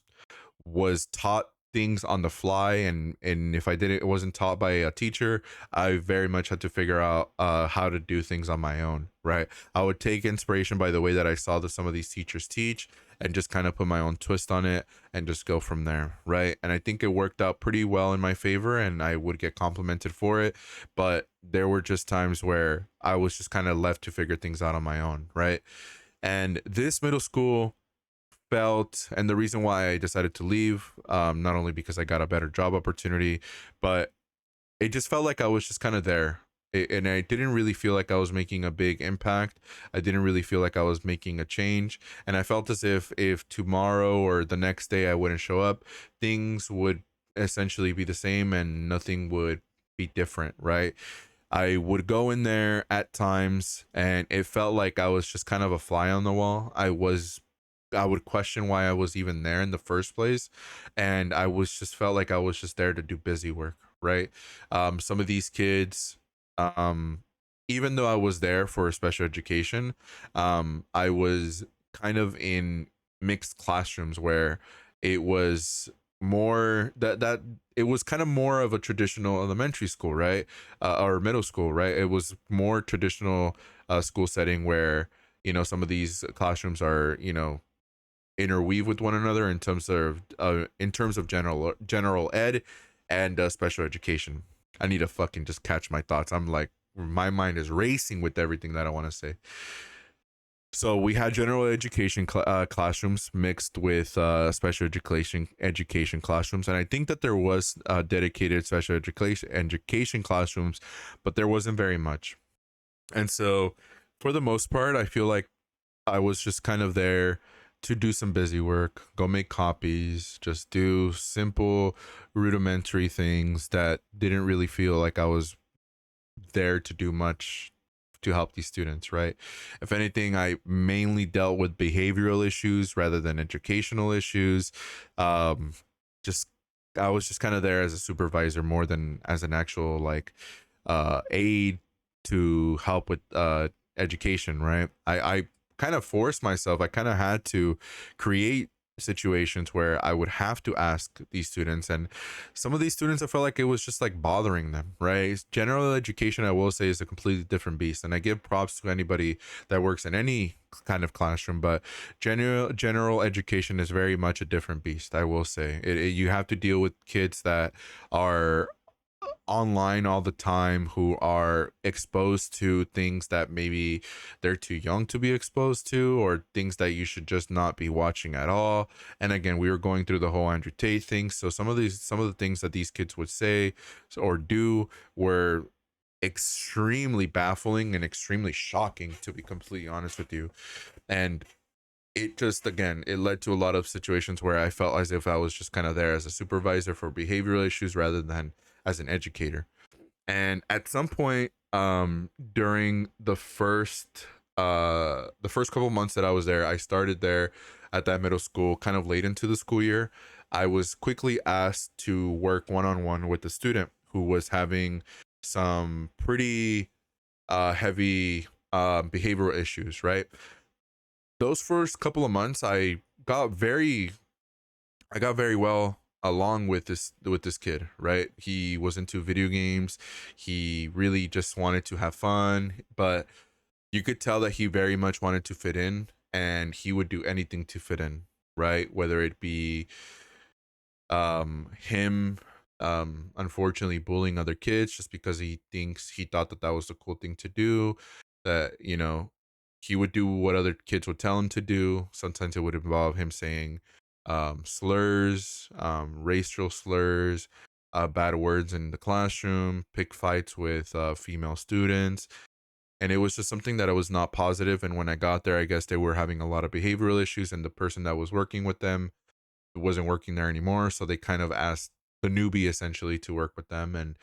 Speaker 1: was taught things on the fly, and if I didn't, it wasn't taught by a teacher, I very much had to figure out how to do things on my own, right? I would take inspiration by the way that I saw some of these teachers teach, and just kind of put my own twist on it, and just go from there, right? And I think it worked out pretty well in my favor, and I would get complimented for it. But there were just times where I was just kind of left to figure things out on my own, right? And this middle school felt, and the reason why I decided to leave, not only because I got a better job opportunity, but it just felt like I was just kind of there. And I didn't really feel like I was making a big impact. I didn't really feel like I was making a change. And I felt as if tomorrow or the next day I wouldn't show up, things would essentially be the same and nothing would be different, right? I would go in there at times and it felt like I was just kind of a fly on the wall. I would question why I was even there in the first place. And I was just felt like I was just there to do busy work, right? Some of these kids, um, even though I was there for special education, I was kind of in mixed classrooms where it was more that it was kind of more of a traditional elementary school, right? Or middle school, right? It was more traditional school setting where, some of these classrooms are, interweave with one another in terms of general ed and special education. I need to fucking just catch my thoughts. I'm like, my mind is racing with everything that I want to say. So we had general education classrooms mixed with special education classrooms, and I think that there was dedicated special education classrooms, but there wasn't very much. And so, for the most part, I feel like I was just kind of there to do some busy work, go make copies, just do simple, rudimentary things that didn't really feel like I was there to do much to help these students, right? If anything, I mainly dealt with behavioral issues rather than educational issues. Um, just I was just kind of there as a supervisor more than as an actual like aid to help with education, right? I kind of forced myself. I kind of had to create situations where I would have to ask these students, and some of these students I felt like it was just like bothering them, right? General education, I will say, is a completely different beast, and I give props to anybody that works in any kind of classroom, but general education is very much a different beast. I will say you have to deal with kids that are online all the time, who are exposed to things that maybe they're too young to be exposed to, or things that you should just not be watching at all. And again, we were going through the whole Andrew Tate thing, so some of the things that these kids would say or do were extremely baffling and extremely shocking, to be completely honest with you. And it just, again, it led to a lot of situations where I felt as if I was just kind of there as a supervisor for behavioral issues rather than as an educator. And at some point, during the first couple months that I was there, I started there at that middle school kind of late into the school year. I was quickly asked to work one-on-one with the student who was having some pretty heavy behavioral issues, right? Those first couple of months, I got very well along with this kid, right? He was into video games. He really just wanted to have fun, but you could tell that he very much wanted to fit in, and he would do anything to fit in, right? Whether it be him unfortunately bullying other kids just because he thought that that was the cool thing to do, that, you know, he would do what other kids would tell him to do. Sometimes it would involve him saying slurs, racial slurs, bad words in the classroom, pick fights with female students. And it was just something that I was not positive. And when I got there, I guess they were having a lot of behavioral issues, and the person that was working with them wasn't working there anymore. So they kind of asked the newbie essentially to work with them. And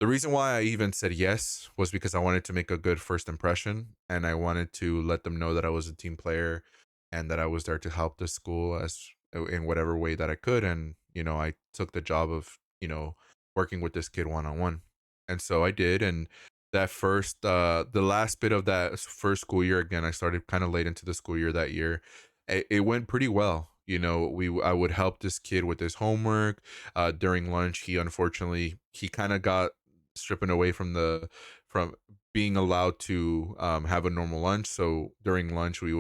Speaker 1: the reason why I even said yes was because I wanted to make a good first impression, and I wanted to let them know that I was a team player and that I was there to help the school as in whatever way that I could. And, you know, I took the job of, you know, working with this kid one on one. And so I did. And that first the last bit of that first school year, again, I started kind of late into the school year that year. It went pretty well. You know, I would help this kid with his homework. During lunch, he kind of got stripping away from being allowed to have a normal lunch. So during lunch, I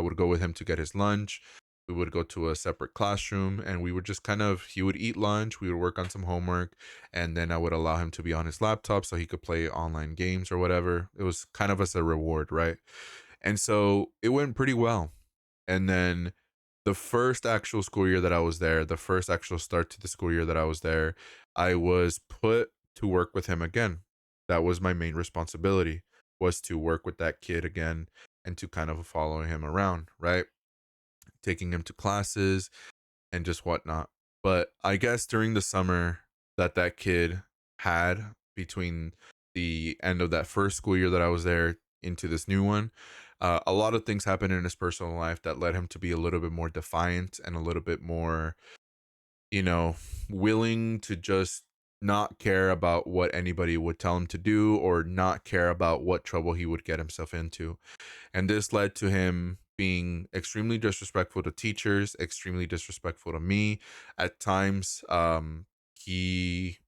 Speaker 1: would go with him to get his lunch. We would go to a separate classroom, and we would just he would eat lunch, we would work on some homework, and then I would allow him to be on his laptop so he could play online games or whatever. It was kind of as a reward, right? And so it went pretty well. And then the first actual school year that I was there, the first actual start to the school year that I was there, I was put to work with him again. That was my main responsibility, was to work with that kid again and to kind of follow him around, right? Taking him to classes and just whatnot. But I guess during the summer that kid had, between the end of that first school year that I was there into this new one, a lot of things happened in his personal life that led him to be a little bit more defiant and a little bit more, you know, willing to just not care about what anybody would tell him to do, or not care about what trouble he would get himself into. And this led to him being extremely disrespectful to teachers, extremely disrespectful to me. At times, he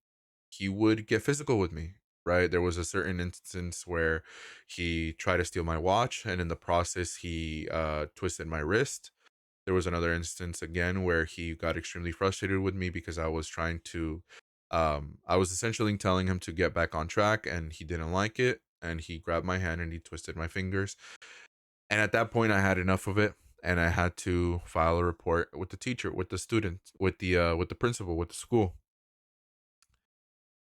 Speaker 1: he would get physical with me. Right, there was a certain instance where he tried to steal my watch, and in the process, he twisted my wrist. There was another instance again where he got extremely frustrated with me because I was essentially telling him to get back on track, and he didn't like it, and he grabbed my hand and he twisted my fingers. And at that point, I had enough of it, and I had to file a report with the teacher, with the student, with the principal, with the school.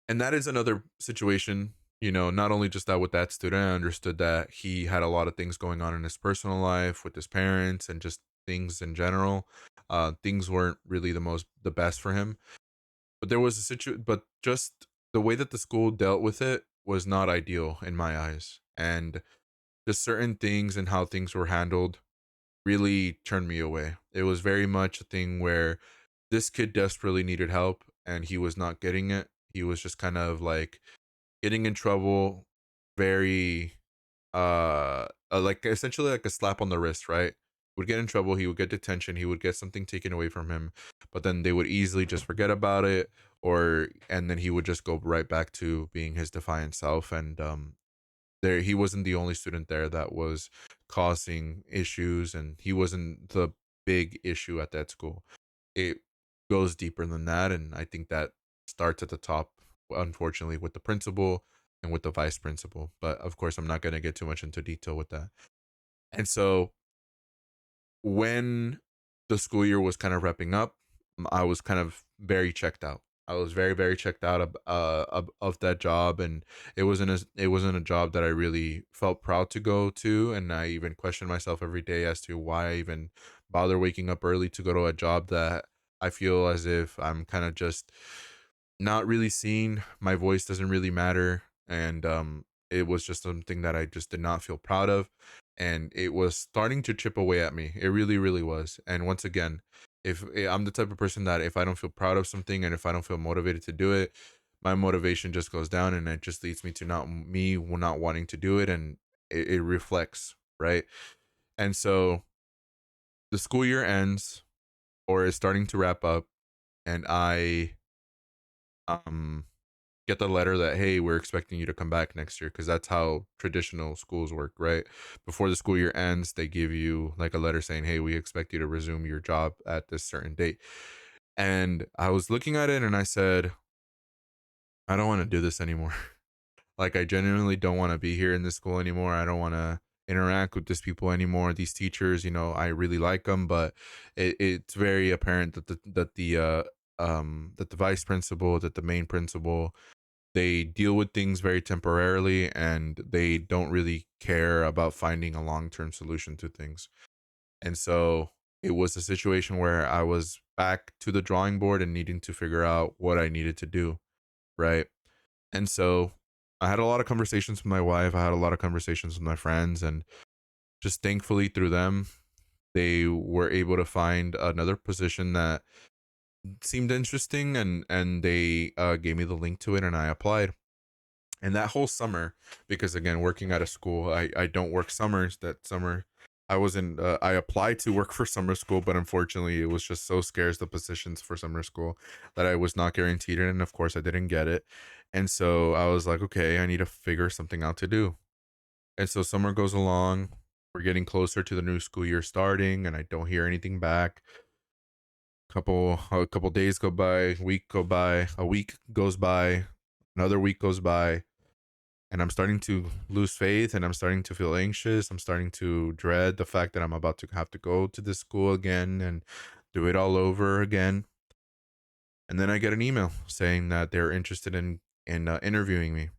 Speaker 1: And that is another situation, you know, not only just that with that student, I understood that he had a lot of things going on in his personal life with his parents and just things in general. Things weren't really the best for him. But there was a but just the way that the school dealt with it was not ideal in my eyes. And just certain things and how things were handled really turned me away. It was very much a thing where this kid desperately needed help and he was not getting it. He was just kind of like getting in trouble, very like essentially like a slap on the wrist, right? would get in trouble, he would get detention, he would get something taken away from him, but then they would easily just forget about it, or and then he would just go right back to being his defiant self. And there, he wasn't the only student there that was causing issues, and he wasn't the big issue at that school. It goes deeper than that, and I think that starts at the top, unfortunately, with the principal and with the vice principal. But of course, I'm not going to get too much into detail with that. And so when the school year was kind of wrapping up, I was kind of very checked out. I was very, very checked out of that job, and it wasn't a job that I really felt proud to go to, and I even questioned myself every day as to why I even bother waking up early to go to a job that I feel as if I'm kind of just not really seen. My voice doesn't really matter, and it was just something that I just did not feel proud of, and it was starting to chip away at me. It really, really was. And once again, if I'm the type of person that if I don't feel proud of something and if I don't feel motivated to do it, my motivation just goes down, and it just leads me to not wanting to do it, and it reflects, right? And so the school year ends or is starting to wrap up, and I um get the letter that, hey, we're expecting you to come back next year, because that's how traditional schools work, right? Before the school year ends, they give you like a letter saying, hey, we expect you to resume your job at this certain date. And I was looking at it and I said, I don't want to do this anymore. Like, I genuinely don't want to be here in this school anymore. I don't want to interact with these people anymore. These teachers, I really like them, but it's very apparent that the vice principal, that the main principal, they deal with things very temporarily, and they don't really care about finding a long-term solution to things. And so it was a situation where I was back to the drawing board and needing to figure out what I needed to do, right? And so I had a lot of conversations with my wife, I had a lot of conversations with my friends, and just thankfully through them, they were able to find another position that seemed interesting, and they gave me the link to it, and I applied. And that whole summer, because again, working at a school, I don't work summers. That summer I wasn't I applied to work for summer school, but unfortunately it was just so scarce, the positions for summer school, that I was not guaranteed it, and of course I didn't get it. And so I was like, okay, I need to figure something out to do. And so summer goes along, we're getting closer to the new school year starting, and I don't hear anything back. A couple days go by, week go by, a week goes by, another week goes by, and I'm starting to lose faith, and I'm starting to feel anxious. I'm starting to dread the fact that I'm about to have to go to this school again and do it all over again. And then I get an email saying that they're interested in interviewing me.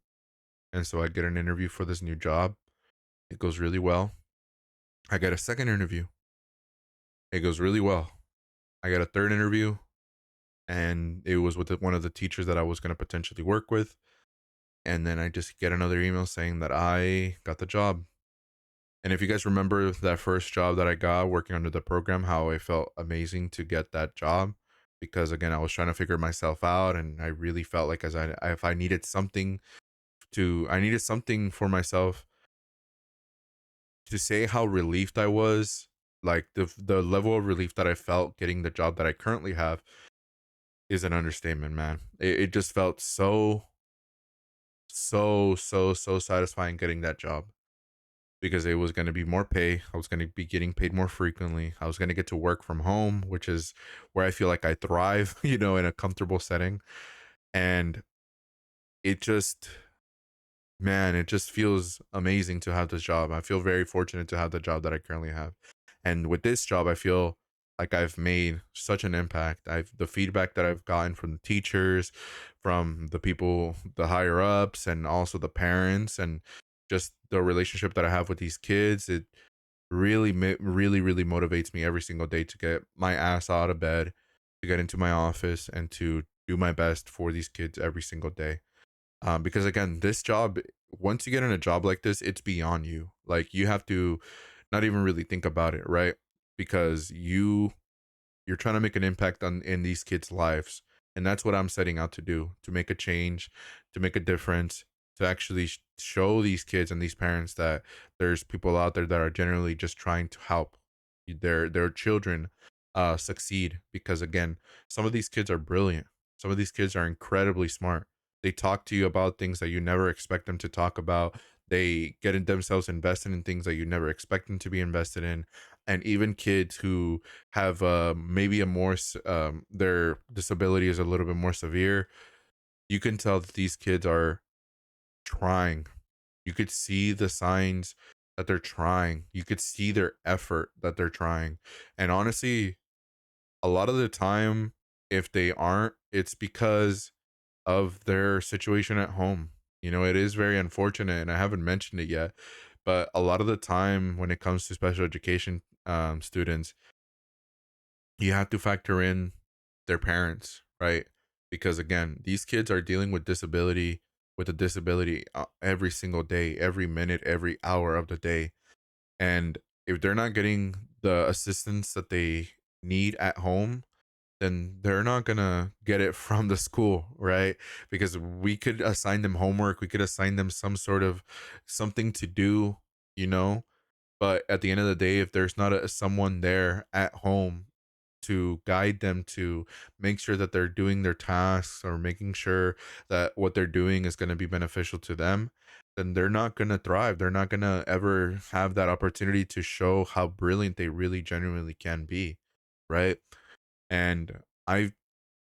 Speaker 1: And so I get an interview for this new job. It goes really well. I get a second interview. It goes really well. I get a third interview, and it was with one of the teachers that I was going to potentially work with. And then I just get another email saying that I got the job. And if you guys remember that first job that I got working under the program, how I felt amazing to get that job, because again, I was trying to figure myself out, and I really felt like if I needed something I needed something for myself to say how relieved I was, like the level of relief that I felt getting the job that I currently have is an understatement, man. It just felt so satisfying getting that job, because it was going to be more pay. I was going to be getting paid more frequently. I was going to get to work from home, which is where I feel like I thrive, in a comfortable setting. And it just, man, it just feels amazing to have this job. I feel very fortunate to have the job that I currently have. And with this job, I feel like I've made such an impact. The feedback that I've gotten from the teachers, from the people, the higher ups, and also the parents, and just the relationship that I have with these kids, it really, really, really motivates me every single day to get my ass out of bed, to get into my office, and to do my best for these kids every single day. Because again, this job, once you get in a job like this, it's beyond you. Like, you have to not even really think about it, right? Because you're trying to make an impact on in these kids' lives, and that's what I'm setting out to do, to make a change, to make a difference, to actually show these kids and these parents that there's people out there that are generally just trying to help, their children succeed, because again, some of these kids are brilliant. Some of these kids are incredibly smart. They talk to you about things that you never expect them to talk about. They get in themselves invested in things that you never expect them to be invested in. And even kids who have maybe a more their disability is a little bit more severe, you can tell that these kids are trying. You could see the signs that they're trying. You could see their effort that they're trying. And honestly, a lot of the time, if they aren't, it's because of their situation at home. You know, it is very unfortunate, and I haven't mentioned it yet, but a lot of the time when it comes to special education students, you have to factor in their parents, right? Because again, these kids are dealing with a disability every single day, every minute, every hour of the day. And if they're not getting the assistance that they need at home, then they're not gonna get it from the school, right? Because we could assign them homework, we could assign them some sort of something to do, you know, but at the end of the day, if there's not someone there at home to guide them, to make sure that they're doing their tasks or making sure that what they're doing is going to be beneficial to them, then they're not going to thrive. They're not going to ever have that opportunity to show how brilliant they really genuinely can be, right? And I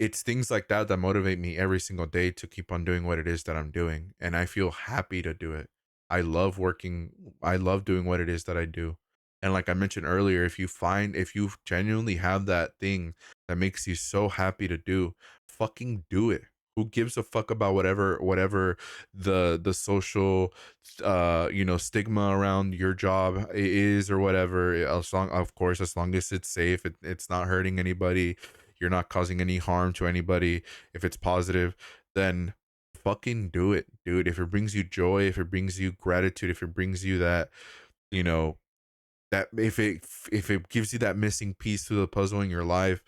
Speaker 1: it's things like that that motivate me every single day to keep on doing what it is that I'm doing, and I feel happy to do it. I love working, I love doing what it is that I do. And like I mentioned earlier, if you genuinely have that thing that makes you so happy to do, fucking do it. Who gives a fuck about whatever the social stigma around your job is or whatever, as long, of course, as long as it's safe, it's not hurting anybody, you're not causing any harm to anybody, if it's positive, then fucking do it, dude. If it brings you joy, if it brings you gratitude, if it brings you that, you know, that if it gives you that missing piece to the puzzle in your life,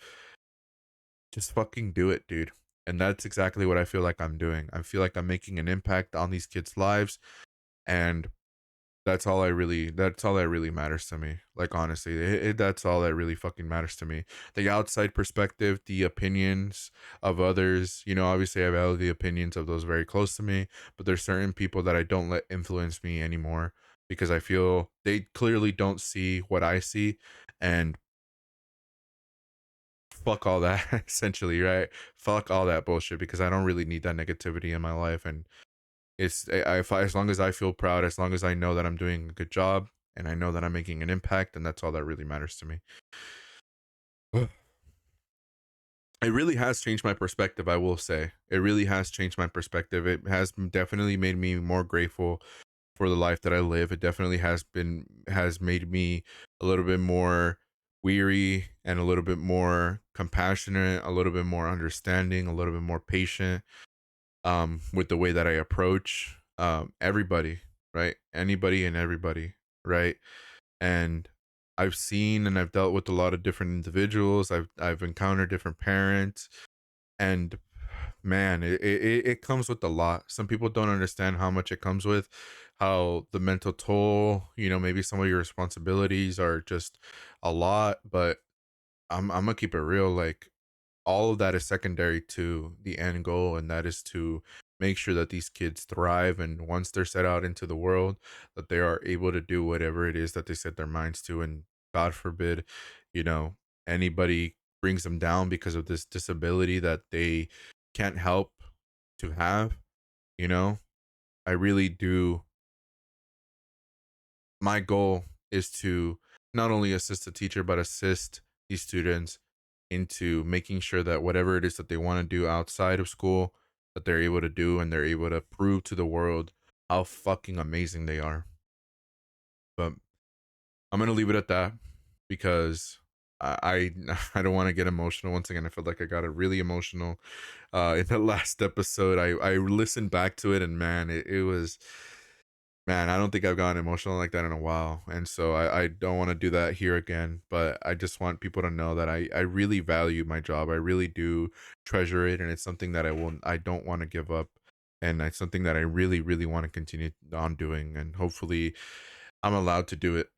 Speaker 1: just fucking do it, dude. And that's exactly what I feel like I'm doing. I feel like I'm making an impact on these kids' lives, and that's all that really matters to me. Like honestly, that's all that really fucking matters to me. The outside perspective, the opinions of others, you know, obviously I value the opinions of those very close to me, but there's certain people that I don't let influence me anymore, because I feel they clearly don't see what I see. And fuck all that essentially, right? Fuck all that bullshit, because I don't really need that negativity in my life. And as long as I feel proud, as long as I know that I'm doing a good job and I know that I'm making an impact, and that's all that really matters to me. It really has changed my perspective, I will say. It really has changed my perspective. It has definitely made me more grateful for the life that I live. It definitely has made me a little bit more weary and a little bit more compassionate, a little bit more understanding, a little bit more patient with the way that I approach everybody, right? Anybody and everybody, right? And I've seen and I've dealt with a lot of different individuals. I've encountered different parents, and man, it comes with a lot. Some people don't understand how much it comes with, how the mental toll, you know, maybe some of your responsibilities are just a lot, but I'm gonna keep it real. Like, all of that is secondary to the end goal, and that is to make sure that these kids thrive, and once they're set out into the world, that they are able to do whatever it is that they set their minds to. And god forbid, you know, anybody brings them down because of this disability that they can't help to have, you know. I really do, my goal is to not only assist the teacher but assist these students into making sure that whatever it is that they want to do outside of school, that they're able to do, and they're able to prove to the world how fucking amazing they are. But I'm gonna leave it at that, because I don't want to get emotional. Once again, I feel like I got really emotional in the last episode. I listened back to it, and man, it was, man, I don't think I've gotten emotional like that in a while. And so I don't want to do that here again. But I just want people to know that I really value my job. I really do treasure it. And it's something that I don't want to give up. And it's something that I really, really want to continue on doing. And hopefully I'm allowed to do it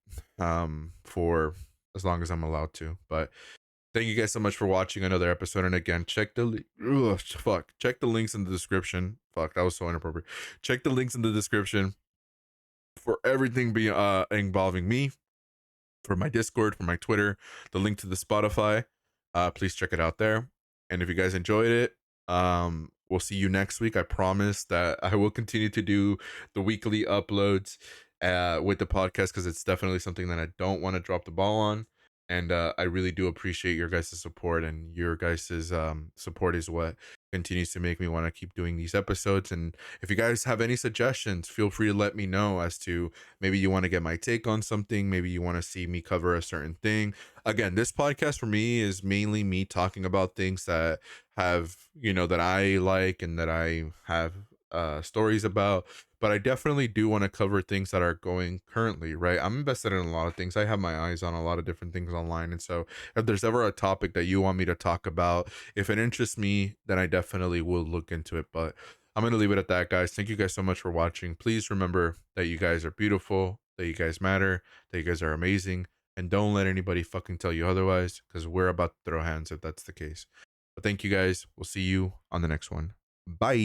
Speaker 1: for as long as I'm allowed to. But thank you guys so much for watching another episode. And again, check the check the links in the description. Fuck, that was so inappropriate. Check the links in the description for everything involving me, for my Discord, for my Twitter, the link to the Spotify. Please check it out there. And if you guys enjoyed it, we'll see you next week. I promise that I will continue to do the weekly uploads with the podcast, because it's definitely something that I don't want to drop the ball on. And I really do appreciate your guys' support, and your guys' support is what continues to make me want to keep doing these episodes. And if you guys have any suggestions, feel free to let me know as to maybe you want to get my take on something, maybe you want to see me cover a certain thing. Again, this podcast for me is mainly me talking about things that have, that I like and that I have stories about. But I definitely do want to cover things that are going currently, right? I'm invested in a lot of things. I have my eyes on a lot of different things online. And so if there's ever a topic that you want me to talk about, if it interests me, then I definitely will look into it. But I'm going to leave it at that, guys. Thank you guys so much for watching. Please remember that you guys are beautiful, that you guys matter, that you guys are amazing. And don't let anybody fucking tell you otherwise, because we're about to throw hands if that's the case. But thank you guys. We'll see you on the next one. Bye.